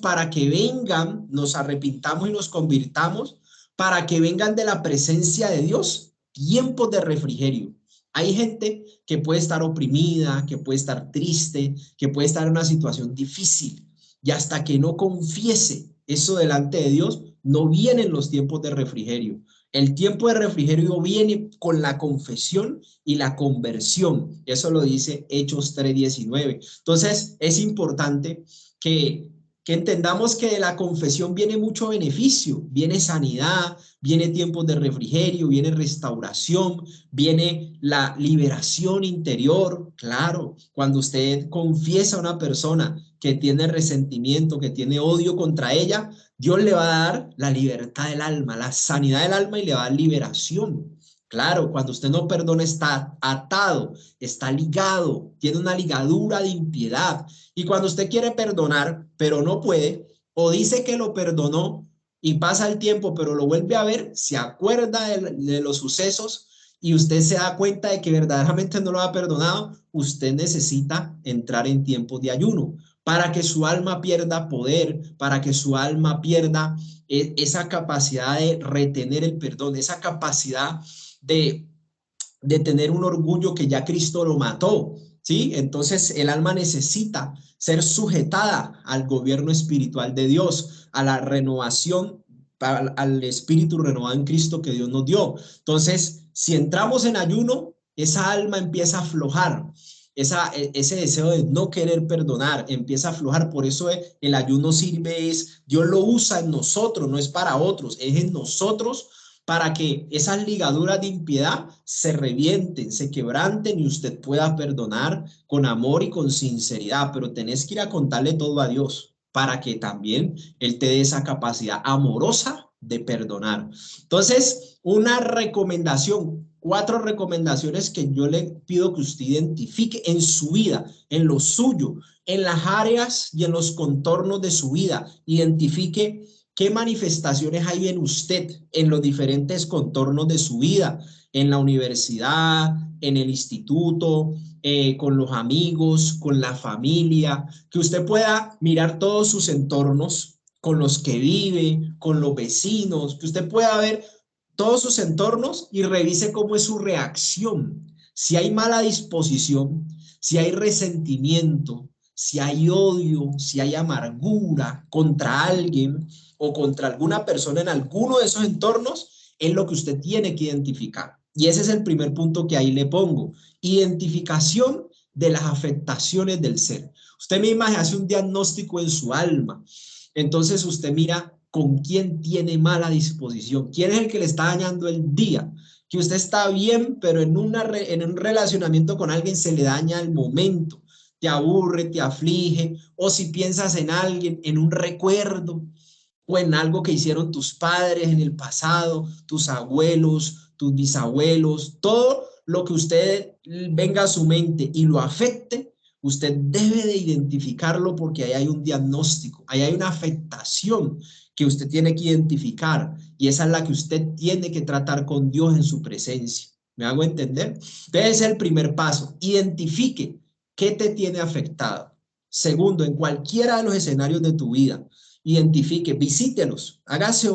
para que vengan, nos arrepintamos y nos convirtamos, para que vengan de la presencia de Dios tiempos de refrigerio. Hay gente que puede estar oprimida, que puede estar triste, que puede estar en una situación difícil, y hasta que no confiese eso delante de Dios, no vienen los tiempos de refrigerio. El tiempo de refrigerio viene con la confesión y la conversión. Eso lo dice Hechos 3:19. Entonces, es importante que entendamos que de la confesión viene mucho beneficio, viene sanidad, viene tiempos de refrigerio, viene restauración, viene la liberación interior. Claro, cuando usted confiesa a una persona que tiene resentimiento, que tiene odio contra ella, Dios le va a dar la libertad del alma, la sanidad del alma y le va a dar liberación. Claro, cuando usted no perdona está atado, está ligado, tiene una ligadura de impiedad. Y cuando usted quiere perdonar, pero no puede, o dice que lo perdonó y pasa el tiempo, pero lo vuelve a ver, se acuerda de los sucesos y usted se da cuenta de que verdaderamente no lo ha perdonado, usted necesita entrar en tiempos de ayuno para que su alma pierda poder, para que su alma pierda esa capacidad de retener el perdón, esa capacidad de tener un orgullo que ya Cristo lo mató, ¿sí? Entonces el alma necesita ser sujetada al gobierno espiritual de Dios, a la renovación, al espíritu renovado en Cristo que Dios nos dio. Entonces, si entramos en ayuno, esa alma empieza a aflojar. Ese deseo de no querer perdonar empieza a aflojar. Por eso el ayuno sirve, Dios lo usa en nosotros, no es para otros, es en nosotros para que esas ligaduras de impiedad se revienten, se quebranten y usted pueda perdonar con amor y con sinceridad, pero tenés que ir a contarle todo a Dios para que también Él te dé esa capacidad amorosa de perdonar. Entonces, una recomendación, 4 recomendaciones que yo le pido que usted identifique en su vida, en lo suyo, en las áreas y en los contornos de su vida. Identifique qué manifestaciones hay en usted en los diferentes contornos de su vida, en la universidad, en el instituto, con los amigos, con la familia, que usted pueda mirar todos sus entornos con los que vive, con los vecinos, que usted pueda ver todos sus entornos y revise cómo es su reacción. Si hay mala disposición, si hay resentimiento, si hay odio, si hay amargura contra alguien o contra alguna persona en alguno de esos entornos, es lo que usted tiene que identificar. Y ese es el primer punto que ahí le pongo. Identificación de las afectaciones del ser. Usted misma hace un diagnóstico en su alma. Entonces usted mira con quién tiene mala disposición, quién es el que le está dañando el día, que usted está bien, pero en un relacionamiento con alguien se le daña el momento, te aburre, te aflige, o si piensas en alguien, en un recuerdo, o en algo que hicieron tus padres en el pasado, tus abuelos, tus bisabuelos, todo lo que usted venga a su mente y lo afecte, usted debe de identificarlo porque ahí hay un diagnóstico, ahí hay una afectación que usted tiene que identificar y esa es la que usted tiene que tratar con Dios en su presencia. ¿Me hago entender? Entonces, es el primer paso. Identifique qué te tiene afectado. Segundo, en cualquiera de los escenarios de tu vida, identifique, visítelos, hágase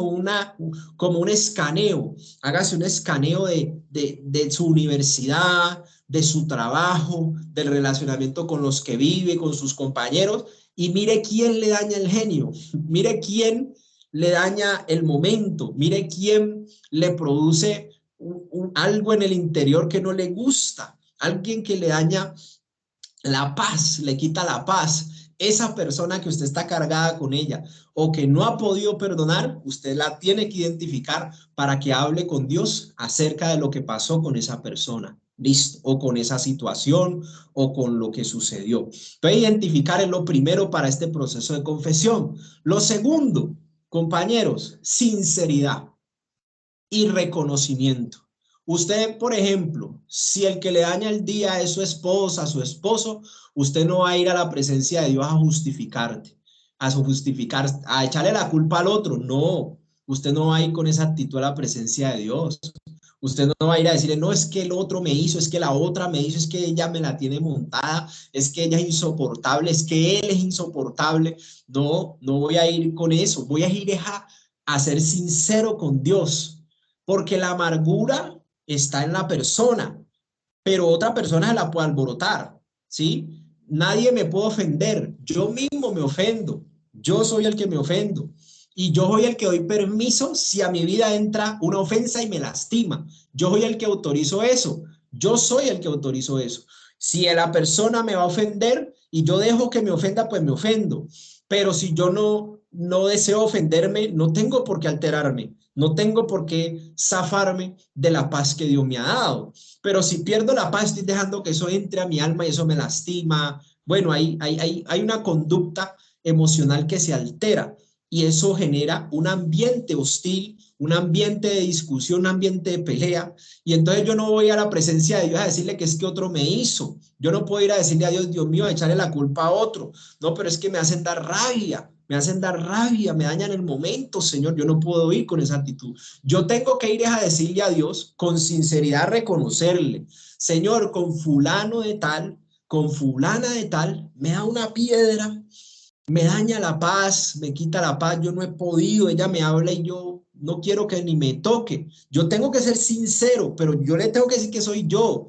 como un escaneo, hágase un escaneo de su universidad, de su trabajo, del relacionamiento con los que vive, con sus compañeros, y mire quién le daña el genio, mire quién le daña el momento, mire quién le produce algo en el interior que no le gusta, alguien que le daña la paz, le quita la paz. Esa persona que usted está cargada con ella o que no ha podido perdonar, usted la tiene que identificar para que hable con Dios acerca de lo que pasó con esa persona, listo, o con esa situación o con lo que sucedió. Entonces, identificar es lo primero para este proceso de confesión. Lo segundo, compañeros, sinceridad y reconocimiento. Usted, por ejemplo, si el que le daña el día es su esposa, su esposo, usted no va a ir a la presencia de Dios a justificarte, a echarle la culpa al otro. No, usted no va a ir con esa actitud a la presencia de Dios. Usted no va a ir a decirle, no, es que el otro me hizo, es que la otra me hizo, es que ella me la tiene montada, es que ella es insoportable, es que él es insoportable. No, no voy a ir con eso. Voy a ir a ser sincero con Dios, porque la amargura está en la persona, pero otra persona se la puede alborotar, ¿sí? Nadie me puede ofender, yo mismo me ofendo, Yo soy el que me ofendo. Y yo soy el que doy permiso si a mi vida entra una ofensa y me lastima. Yo soy el que autorizo eso. Yo soy el que autorizo eso. Si la persona me va a ofender y yo dejo que me ofenda, pues me ofendo. Pero si yo no deseo ofenderme, no tengo por qué alterarme. No tengo por qué zafarme de la paz que Dios me ha dado. Pero si pierdo la paz, estoy dejando que eso entre a mi alma y eso me lastima. Bueno, hay una conducta emocional que se altera y eso genera un ambiente hostil, un ambiente de discusión, un ambiente de pelea. Y entonces yo no voy a la presencia de Dios a decirle que es que otro me hizo. Yo no puedo ir a decirle a Dios, Dios mío, a echarle la culpa a otro. No, pero es que me hacen dar rabia, me dañan el momento, Señor. Yo no puedo ir con esa actitud. Yo tengo que ir a decirle a Dios con sinceridad, reconocerle, Señor, con fulano de tal, con fulana de tal, me da una piedra, me daña la paz, me quita la paz, yo no he podido, ella me habla y yo no quiero que ni me toque. Yo tengo que ser sincero, pero yo le tengo que decir que soy yo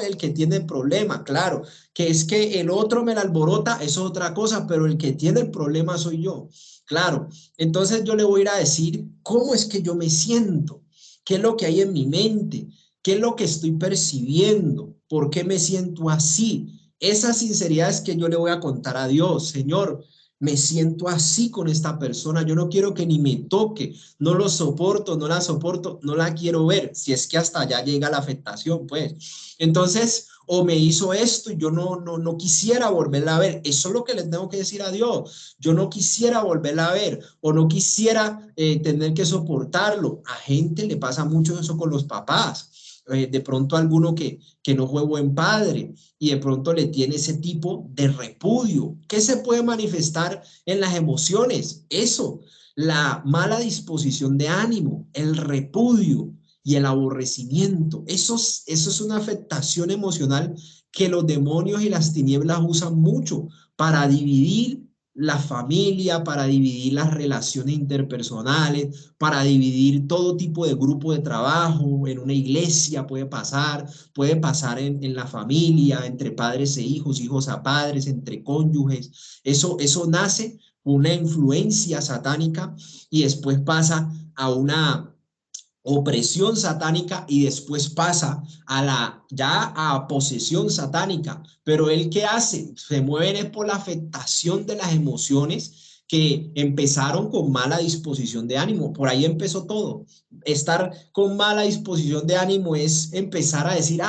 el que tiene el problema, claro, que es que el otro me la alborota, eso es otra cosa, pero el que tiene el problema soy yo, claro. Entonces yo le voy a ir a decir cómo es que yo me siento, qué es lo que hay en mi mente, qué es lo que estoy percibiendo, por qué me siento así. Esa sinceridad es que yo le voy a contar a Dios, Señor, me siento así con esta persona, yo no quiero que ni me toque, no lo soporto, no la soporto, no la quiero ver, si es que hasta allá llega la afectación, pues. Entonces, o me hizo esto y yo no quisiera volverla a ver, eso es lo que le tengo que decir a Dios, yo no quisiera volverla a ver o no quisiera tener que soportarlo. A gente le pasa mucho eso con los papás. De pronto alguno que no fue buen padre y de pronto le tiene ese tipo de repudio. ¿Qué se puede manifestar en las emociones? Eso, la mala disposición de ánimo, el repudio y el aborrecimiento. Eso es una afectación emocional que los demonios y las tinieblas usan mucho para dividir la familia, para dividir las relaciones interpersonales, para dividir todo tipo de grupo de trabajo, en una iglesia puede pasar en la familia, entre padres e hijos, hijos a padres, entre cónyuges. Eso nace con una influencia satánica y después pasa a una opresión satánica y después pasa ya a posesión satánica. Pero él, ¿qué hace? Se mueven por la afectación de las emociones que empezaron con mala disposición de ánimo. Por ahí empezó todo. Estar con mala disposición de ánimo es empezar a decir,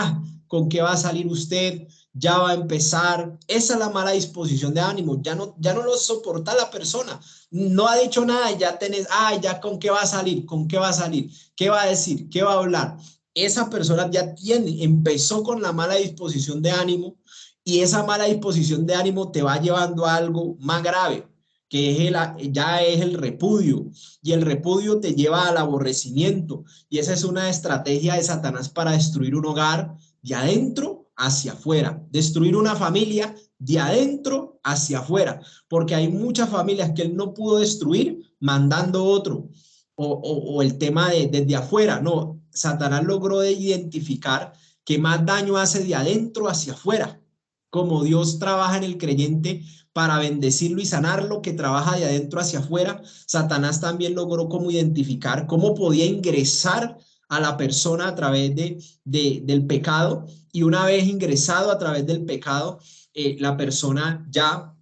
¿con qué va a salir usted? Ya va a empezar. Esa es la mala disposición de ánimo. Ya no lo soporta la persona. No ha dicho nada y ya tenés, ya con qué va a salir, con qué va a salir, qué va a decir, qué va a hablar. Esa persona ya empezó con la mala disposición de ánimo y esa mala disposición de ánimo te va llevando a algo más grave, que ya es el repudio, y el repudio te lleva al aborrecimiento, y esa es una estrategia de Satanás para destruir un hogar de adentro hacia afuera, destruir una familia de adentro hacia afuera, porque hay muchas familias que él no pudo destruir mandando otro, o el tema desde afuera. No, Satanás logró identificar que más daño hace de adentro hacia afuera, como Dios trabaja en el creyente para bendecirlo y sanarlo, que trabaja de adentro hacia afuera. Satanás también logró como identificar cómo podía ingresar a la persona a través del pecado, y una vez ingresado a través del pecado, la persona ya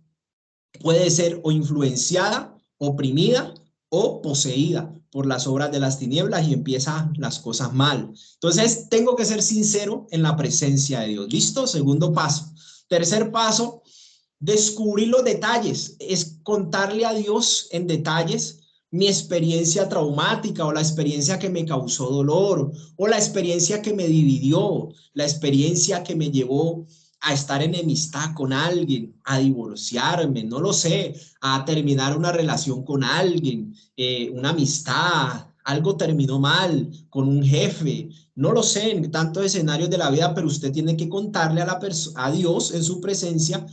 puede ser o influenciada, oprimida o poseída por las obras de las tinieblas y empiezan las cosas mal. Entonces, tengo que ser sincero en la presencia de Dios. ¿Listo? Segundo paso. Tercer paso, descubrir los detalles. Es contarle a Dios en detalles mi experiencia traumática o la experiencia que me causó dolor o la experiencia que me dividió, la experiencia que me llevó a estar en enemistad con alguien, a divorciarme, no lo sé, a terminar una relación con alguien, una amistad, algo terminó mal con un jefe, no lo sé, en tantos escenarios de la vida, pero usted tiene que contarle a Dios en su presencia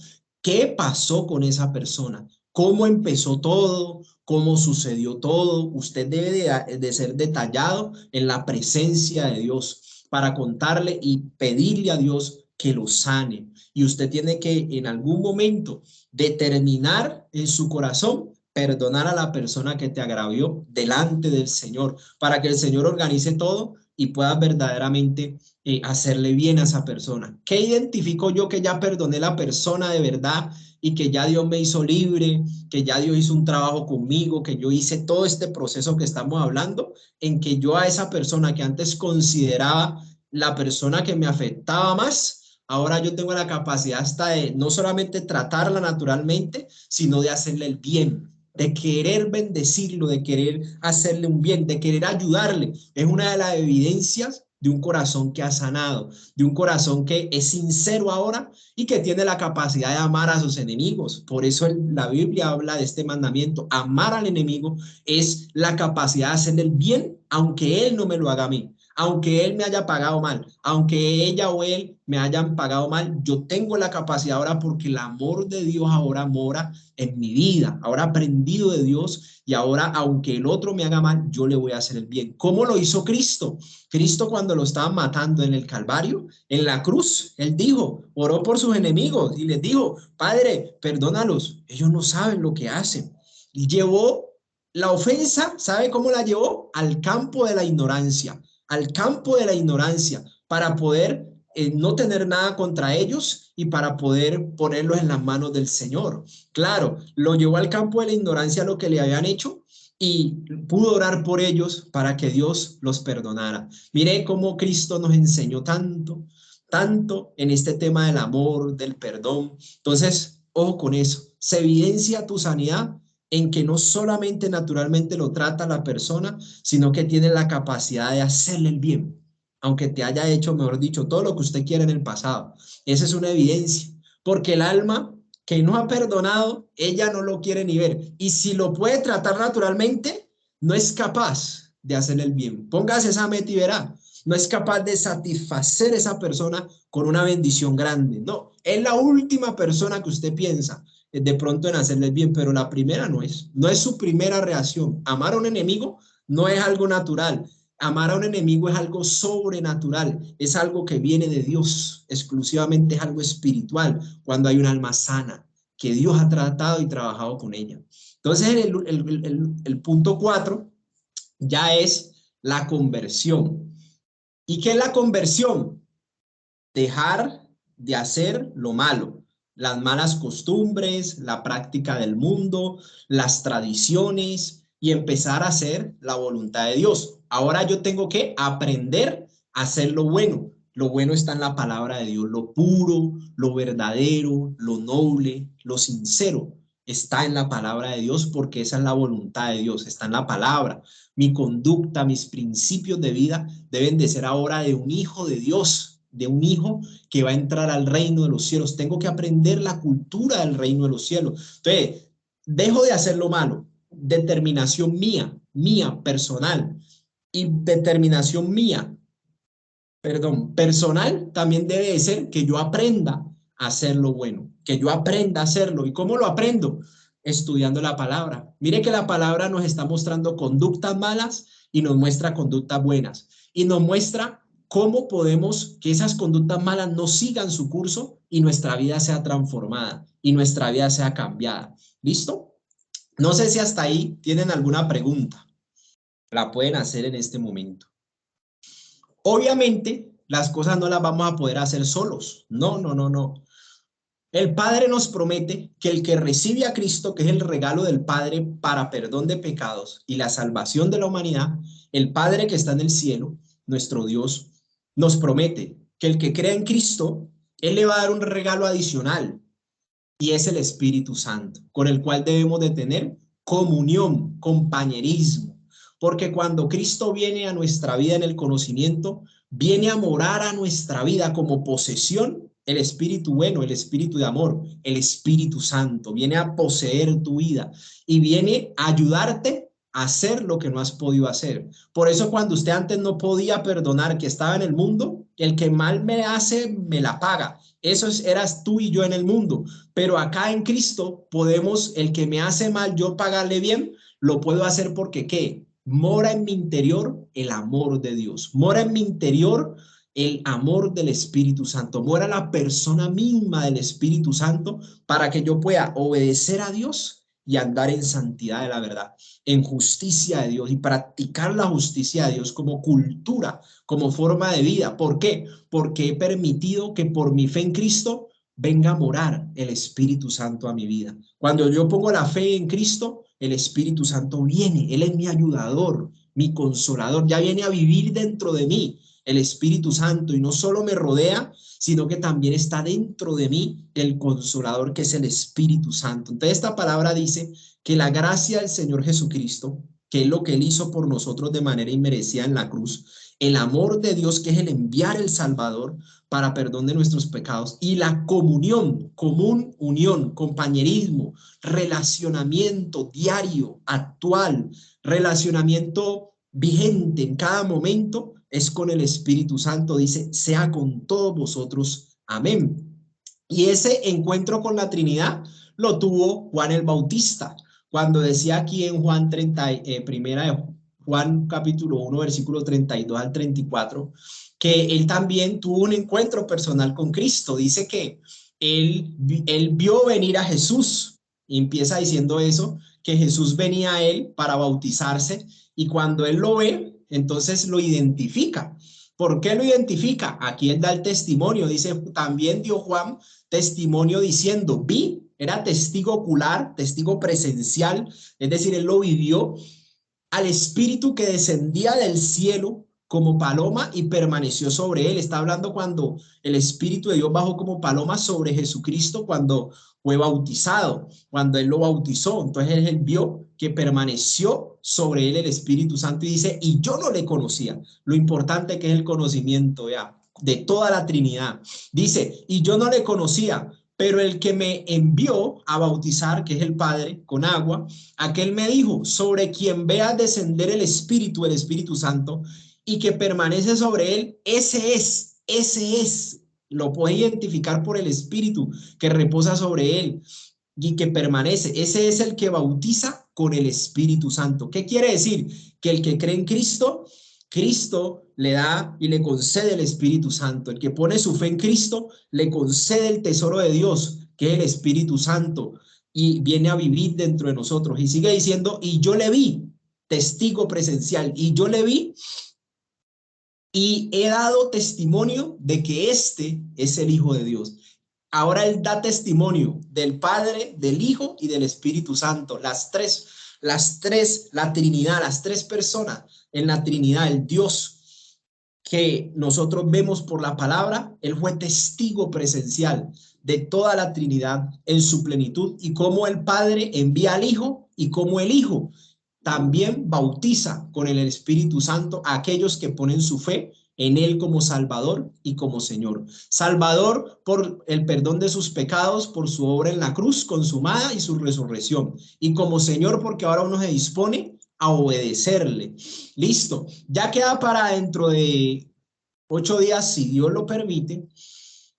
qué pasó con esa persona, cómo empezó todo, cómo sucedió todo. Usted debe de ser detallado en la presencia de Dios para contarle y pedirle a Dios que lo sane. Y usted tiene que en algún momento determinar en su corazón perdonar a la persona que te agravió delante del Señor, para que el Señor organice todo y pueda verdaderamente hacerle bien a esa persona. ¿Qué identifico yo que ya perdoné a la persona de verdad y que ya Dios me hizo libre, que ya Dios hizo un trabajo conmigo, que yo hice todo este proceso que estamos hablando, en que yo a esa persona que antes consideraba la persona que me afectaba más, ahora yo tengo la capacidad hasta de no solamente tratarla naturalmente, sino de hacerle el bien, de querer bendecirlo, de querer hacerle un bien, de querer ayudarle. Es una de las evidencias de un corazón que ha sanado, de un corazón que es sincero ahora y que tiene la capacidad de amar a sus enemigos. Por eso la Biblia habla de este mandamiento. Amar al enemigo es la capacidad de hacerle el bien, aunque él no me lo haga a mí. Aunque él me haya pagado mal, aunque ella o él me hayan pagado mal, yo tengo la capacidad ahora porque el amor de Dios ahora mora en mi vida. Ahora he aprendido de Dios y ahora, aunque el otro me haga mal, yo le voy a hacer el bien. ¿Cómo lo hizo Cristo? Cristo cuando lo estaban matando en el Calvario, en la cruz, él dijo, oró por sus enemigos y les dijo, Padre, perdónalos, ellos no saben lo que hacen. Y llevó la ofensa, ¿sabe cómo la llevó? Al campo de la ignorancia. Al campo de la ignorancia para poder no tener nada contra ellos y para poder ponerlos en las manos del Señor. Claro, lo llevó al campo de la ignorancia lo que le habían hecho y pudo orar por ellos para que Dios los perdonara. Mire cómo Cristo nos enseñó tanto, tanto en este tema del amor, del perdón. Entonces, ojo con eso. Se evidencia tu sanidad en que no solamente naturalmente lo trata la persona, sino que tiene la capacidad de hacerle el bien, aunque te haya hecho, mejor dicho, todo lo que usted quiere en el pasado. Esa es una evidencia, porque el alma que no ha perdonado, ella no lo quiere ni ver. Y si lo puede tratar naturalmente, no es capaz de hacerle el bien. Póngase esa meta y verá. No es capaz de satisfacer a esa persona con una bendición grande. No, es la última persona que usted piensa de pronto en hacerles bien, pero la primera no es su primera reacción. Amar a un enemigo no es algo natural. Amar a un enemigo es algo sobrenatural, es algo que viene de Dios, exclusivamente es algo espiritual, cuando hay un alma sana, que Dios ha tratado y trabajado con ella. Entonces, el punto 4 ya es la conversión. ¿Y qué es la conversión? Dejar de hacer lo malo, las malas costumbres, la práctica del mundo, las tradiciones y empezar a hacer la voluntad de Dios. Ahora yo tengo que aprender a hacer lo bueno. Lo bueno está en la palabra de Dios, lo puro, lo verdadero, lo noble, lo sincero. Está en la palabra de Dios porque esa es la voluntad de Dios, está en la palabra. Mi conducta, mis principios de vida deben de ser ahora de un hijo de Dios, de un hijo que va a entrar al reino de los cielos. Tengo que aprender la cultura del reino de los cielos. Entonces, dejo de hacer lo malo. Determinación mía, personal. Y determinación mía, personal, también debe de ser que yo aprenda a hacer lo bueno, que yo aprenda a hacerlo. ¿Y cómo lo aprendo? Estudiando la palabra. Mire que la palabra nos está mostrando conductas malas y nos muestra conductas buenas. Y nos muestra cómo podemos que esas conductas malas no sigan su curso y nuestra vida sea transformada y nuestra vida sea cambiada. ¿Listo? No sé si hasta ahí tienen alguna pregunta. La pueden hacer en este momento. Obviamente, las cosas no las vamos a poder hacer solos. No, no, no, no. El Padre nos promete que el que recibe a Cristo, que es el regalo del Padre para perdón de pecados y la salvación de la humanidad, el Padre que está en el cielo, nuestro Dios, nos promete que el que crea en Cristo, Él le va a dar un regalo adicional y es el Espíritu Santo, con el cual debemos de tener comunión, compañerismo, porque cuando Cristo viene a nuestra vida en el conocimiento, viene a morar a nuestra vida como posesión el Espíritu bueno, el Espíritu de amor, el Espíritu Santo, viene a poseer tu vida y viene a ayudarte a hacer lo que no has podido hacer. Por eso cuando usted antes no podía perdonar que estaba en el mundo, el que mal me hace, me la paga. Eso eras tú y yo en el mundo, pero acá en Cristo podemos, el que me hace mal, yo pagarle bien, lo puedo hacer porque ¿qué? Mora en mi interior el amor de Dios, mora en mi interior el amor del Espíritu Santo, muera la persona misma del Espíritu Santo para que yo pueda obedecer a Dios y andar en santidad de la verdad, en justicia de Dios y practicar la justicia de Dios como cultura, como forma de vida. ¿Por qué? Porque he permitido que por mi fe en Cristo venga a morar el Espíritu Santo a mi vida. Cuando yo pongo la fe en Cristo, el Espíritu Santo viene, Él es mi ayudador, mi consolador, ya viene a vivir dentro de mí el Espíritu Santo y no solo me rodea, sino que también está dentro de mí el consolador que es el Espíritu Santo. Entonces esta palabra dice que la gracia del Señor Jesucristo, que es lo que Él hizo por nosotros de manera inmerecida en la cruz, el amor de Dios que es el enviar el Salvador para perdón de nuestros pecados y la comunión, unión, compañerismo, relacionamiento diario, actual, relacionamiento vigente en cada momento, es con el Espíritu Santo. Dice, sea con todos vosotros. Amén. Y ese encuentro con la Trinidad lo tuvo Juan el Bautista, cuando decía aquí en Juan 30, primera de Juan capítulo 1, versículo 32 al 34, que él también tuvo un encuentro personal con Cristo. Dice que él vio venir a Jesús y empieza diciendo eso, que Jesús venía a él para bautizarse y cuando él lo ve, entonces lo identifica. ¿Por qué lo identifica? Aquí él da el testimonio, dice, también dio Juan testimonio diciendo, vi, era testigo ocular, testigo presencial, es decir, él lo vivió, al Espíritu que descendía del cielo como paloma y permaneció sobre él. Está hablando cuando el Espíritu de Dios bajó como paloma sobre Jesucristo cuando fue bautizado, cuando él lo bautizó. Entonces él vio que permaneció sobre él el Espíritu Santo y dice, y yo no le conocía. Lo importante que es el conocimiento ya de toda la Trinidad. Dice, y yo no le conocía, pero el que me envió a bautizar, que es el Padre, con agua, aquel me dijo, sobre quien veas descender el Espíritu Santo, y que permanece sobre él, ese es, lo puede identificar por el Espíritu que reposa sobre él y que permanece. Ese es el que bautiza con el Espíritu Santo. ¿Qué quiere decir? Que el que cree en Cristo, Cristo le da y le concede el Espíritu Santo. El que pone su fe en Cristo, le concede el tesoro de Dios, que es el Espíritu Santo, y viene a vivir dentro de nosotros. Y sigue diciendo, y yo le vi, testigo presencial, y yo le vi, y he dado testimonio de que este es el Hijo de Dios. Ahora él da testimonio del Padre, del Hijo y del Espíritu Santo. Las tres, la Trinidad, las tres personas en la Trinidad, el Dios que nosotros vemos por la palabra, él fue testigo presencial de toda la Trinidad en su plenitud y cómo el Padre envía al Hijo y cómo el Hijo también bautiza con el Espíritu Santo a aquellos que ponen su fe en él como Salvador y como Señor. Salvador por el perdón de sus pecados, por su obra en la cruz consumada y su resurrección. Y como Señor porque ahora uno se dispone a obedecerle. Listo. Ya queda para dentro de 8 días, si Dios lo permite,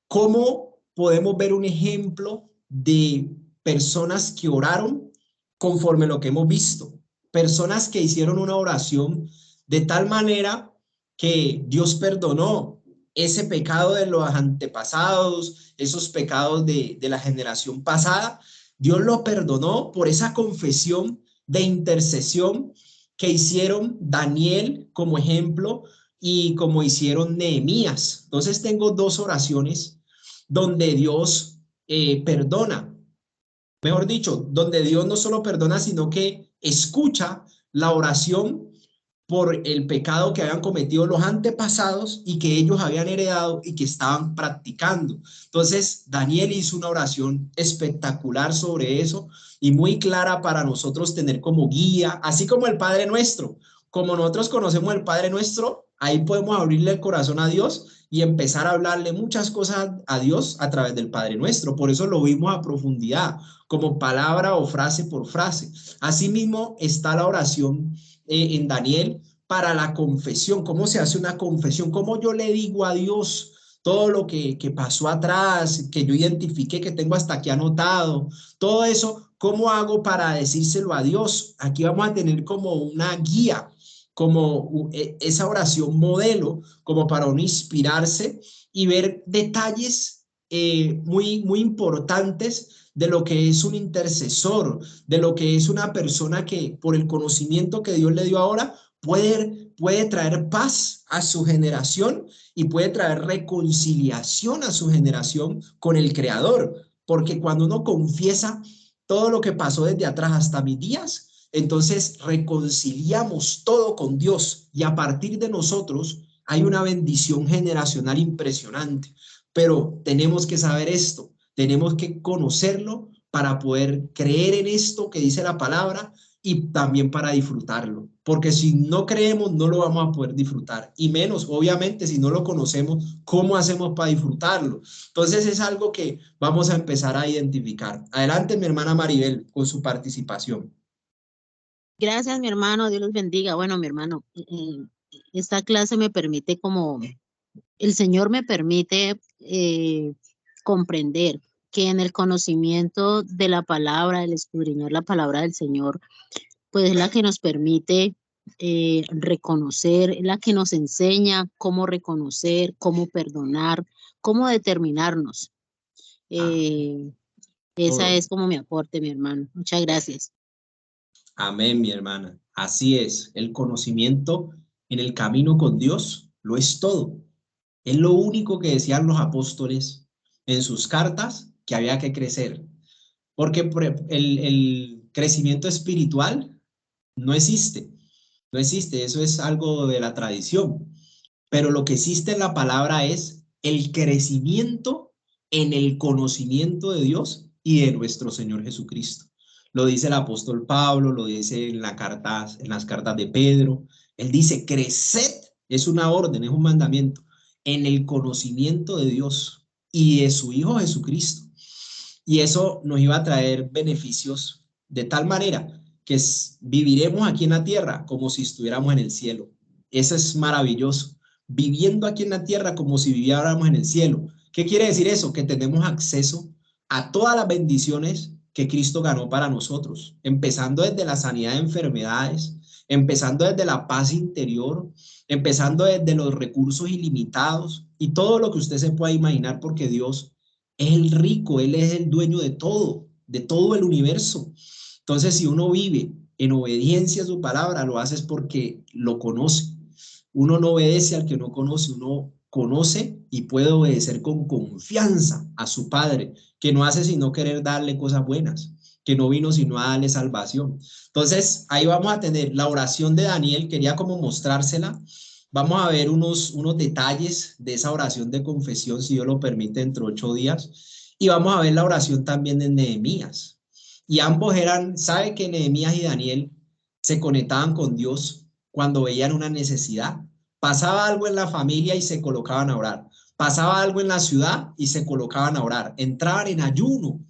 cómo podemos ver un ejemplo de personas que oraron conforme lo que hemos visto. Personas que hicieron una oración de tal manera que Dios perdonó ese pecado de los antepasados, esos pecados de la generación pasada. Dios lo perdonó por esa confesión de intercesión que hicieron Daniel como ejemplo y como hicieron Nehemías. Entonces tengo dos oraciones donde Dios perdona. Mejor dicho, donde Dios no solo perdona, sino que escucha la oración por el pecado que habían cometido los antepasados y que ellos habían heredado y que estaban practicando. Entonces, Daniel hizo una oración espectacular sobre eso y muy clara para nosotros tener como guía, así como el Padre Nuestro. Como nosotros conocemos el Padre Nuestro, ahí podemos abrirle el corazón a Dios y empezar a hablarle muchas cosas a Dios a través del Padre Nuestro. Por eso lo vimos a profundidad, como palabra o frase por frase. Asimismo está la oración en Daniel para la confesión. ¿Cómo se hace una confesión? ¿Cómo yo le digo a Dios todo lo que pasó atrás, que yo identifiqué, que tengo hasta aquí anotado? Todo eso, ¿cómo hago para decírselo a Dios? Aquí vamos a tener como una guía como esa oración modelo, como para uno inspirarse y ver detalles muy importantes de lo que es un intercesor, de lo que es una persona que por el conocimiento que Dios le dio ahora puede traer paz a su generación y puede traer reconciliación a su generación con el Creador. Porque cuando uno confiesa todo lo que pasó desde atrás hasta mis días, entonces reconciliamos todo con Dios y a partir de nosotros hay una bendición generacional impresionante. Pero tenemos que saber esto, tenemos que conocerlo para poder creer en esto que dice la palabra y también para disfrutarlo. Porque si no creemos, no lo vamos a poder disfrutar. Y menos, obviamente, si no lo conocemos, ¿cómo hacemos para disfrutarlo? Entonces es algo que vamos a empezar a identificar. Adelante, mi hermana Maribel, con su participación. Gracias, mi hermano, Dios los bendiga. Bueno, mi hermano, esta clase me permite el Señor me permite comprender que en el conocimiento de la palabra, el escudriñar la palabra del Señor, pues es la que nos permite reconocer, es la que nos enseña cómo reconocer, cómo perdonar, cómo determinarnos. Esa es como mi aporte, mi hermano. Muchas gracias. Amén, mi hermana. Así es. El conocimiento en el camino con Dios lo es todo. Es lo único que decían los apóstoles en sus cartas, que había que crecer. Porque el crecimiento espiritual no existe. No existe. Eso es algo de la tradición. Pero lo que existe en la palabra es el crecimiento en el conocimiento de Dios y de nuestro Señor Jesucristo. Lo dice el apóstol Pablo, lo dice en las cartas de Pedro. Él dice, creced, es una orden, es un mandamiento, en el conocimiento de Dios y de su Hijo Jesucristo. Y eso nos iba a traer beneficios de tal manera que viviremos aquí en la tierra como si estuviéramos en el cielo. Eso es maravilloso, viviendo aquí en la tierra como si viviéramos en el cielo. ¿Qué quiere decir eso? Que tenemos acceso a todas las bendiciones que Cristo ganó para nosotros, empezando desde la sanidad de enfermedades, empezando desde la paz interior, empezando desde los recursos ilimitados y todo lo que usted se pueda imaginar, porque Dios es el rico, Él es el dueño de todo el universo. Entonces, si uno vive en obediencia a su palabra, lo hace porque lo conoce. Uno no obedece al que no conoce, uno conoce y puede obedecer con confianza a su Padre, que no hace sino querer darle cosas buenas, que no vino sino a darle salvación. Entonces, ahí vamos a tener la oración de Daniel, quería como mostrársela. Vamos a ver unos detalles de esa oración de confesión, si Dios lo permite, dentro de 8 días. Y vamos a ver la oración también de Nehemías. Y ambos ¿sabe que Nehemías y Daniel se conectaban con Dios cuando veían una necesidad? Pasaba algo en la familia y se colocaban a orar. Pasaba algo en la ciudad y se colocaban a orar. Entraban en ayuno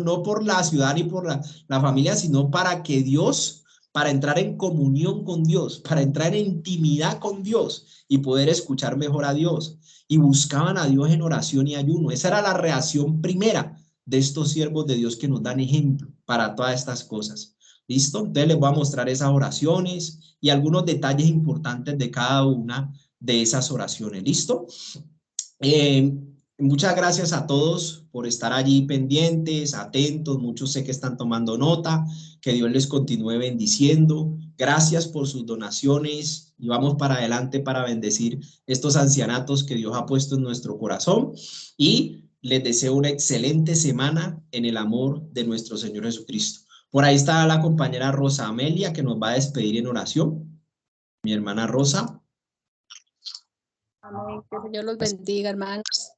no por la ciudad ni por la familia, sino para que Dios, para entrar en comunión con Dios, para entrar en intimidad con Dios y poder escuchar mejor a Dios. Y buscaban a Dios en oración y ayuno. Esa era la reacción primera de estos siervos de Dios que nos dan ejemplo para todas estas cosas. ¿Listo? Entonces les voy a mostrar esas oraciones y algunos detalles importantes de cada una de esas oraciones. ¿Listo? Muchas gracias a todos por estar allí pendientes, atentos. Muchos sé que están tomando nota. Que Dios les continúe bendiciendo. Gracias por sus donaciones y vamos para adelante para bendecir estos ancianatos que Dios ha puesto en nuestro corazón. Y les deseo una excelente semana en el amor de nuestro Señor Jesucristo. Por ahí está la compañera Rosa Amelia que nos va a despedir en oración. Mi hermana Rosa. Amén. Que el Señor los bendiga, hermanos.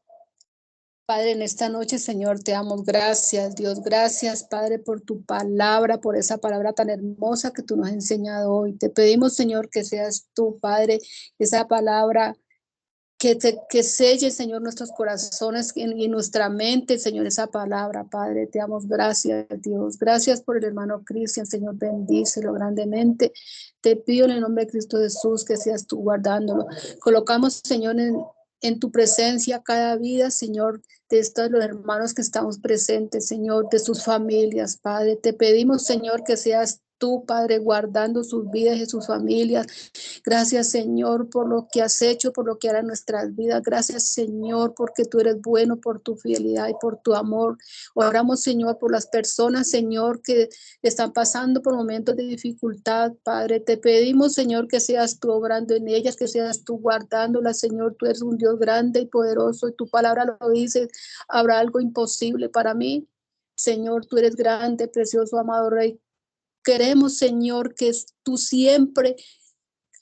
Padre, en esta noche, Señor, te damos gracias, Dios, gracias, Padre, por tu palabra, por esa palabra tan hermosa que tú nos has enseñado hoy. Te pedimos, Señor, que seas tú, Padre, esa palabra que selle, Señor, nuestros corazones y nuestra mente, Señor, esa palabra, Padre. Te damos gracias, Dios. Gracias por el hermano Cristian, Señor, bendícelo grandemente. Te pido en el nombre de Cristo Jesús que seas tú guardándolo. Colocamos, Señor, en tu presencia cada vida, Señor, de estos los hermanos que estamos presentes, Señor, de sus familias, Padre. Te pedimos, Señor, que seas tú, Padre, guardando sus vidas y sus familias. Gracias, Señor, por lo que has hecho, por lo que hará en nuestras vidas. Gracias, Señor, porque tú eres bueno, por tu fidelidad y por tu amor. Oramos, Señor, por las personas, Señor, que están pasando por momentos de dificultad, Padre. Te pedimos, Señor, que seas tú obrando en ellas, que seas tú guardándolas, Señor. Tú eres un Dios grande y poderoso y tu palabra lo dice. Habrá algo imposible para mí. Señor, tú eres grande, precioso, amado Rey. Queremos, Señor, que tú siempre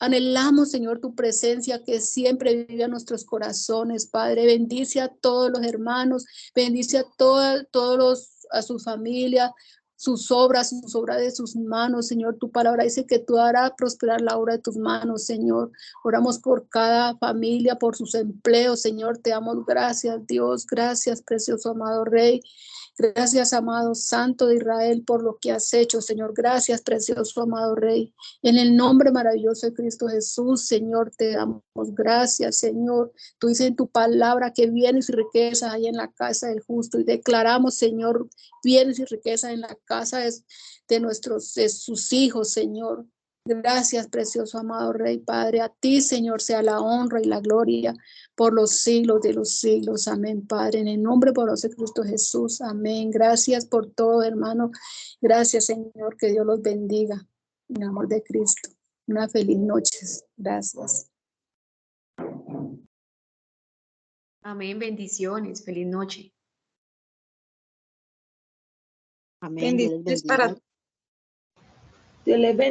anhelamos, Señor, tu presencia que siempre vive en nuestros corazones, Padre. Bendice a todos los hermanos, bendice a a su familia, sus obras de sus manos, Señor. Tu palabra dice que tú harás prosperar la obra de tus manos, Señor. Oramos por cada familia, por sus empleos, Señor. Te damos gracias, Dios. Gracias, precioso amado Rey. Gracias, amado Santo de Israel, por lo que has hecho, Señor. Gracias, precioso amado Rey. En el nombre maravilloso de Cristo Jesús, Señor, te damos gracias, Señor. Tú dices en tu palabra que bienes y riquezas hay en la casa del justo. Y declaramos, Señor, bienes y riquezas en la casa de sus hijos, Señor. Gracias, precioso amado Rey, Padre. A ti, Señor, sea la honra y la gloria por los siglos de los siglos. Amén, Padre. En el nombre poderoso de Cristo Jesús. Amén. Gracias por todo, hermano. Gracias, Señor. Que Dios los bendiga. En el amor de Cristo. Una feliz noche. Gracias. Amén, bendiciones, feliz noche. Amén. Dios les bendiga. Dios les bendiga.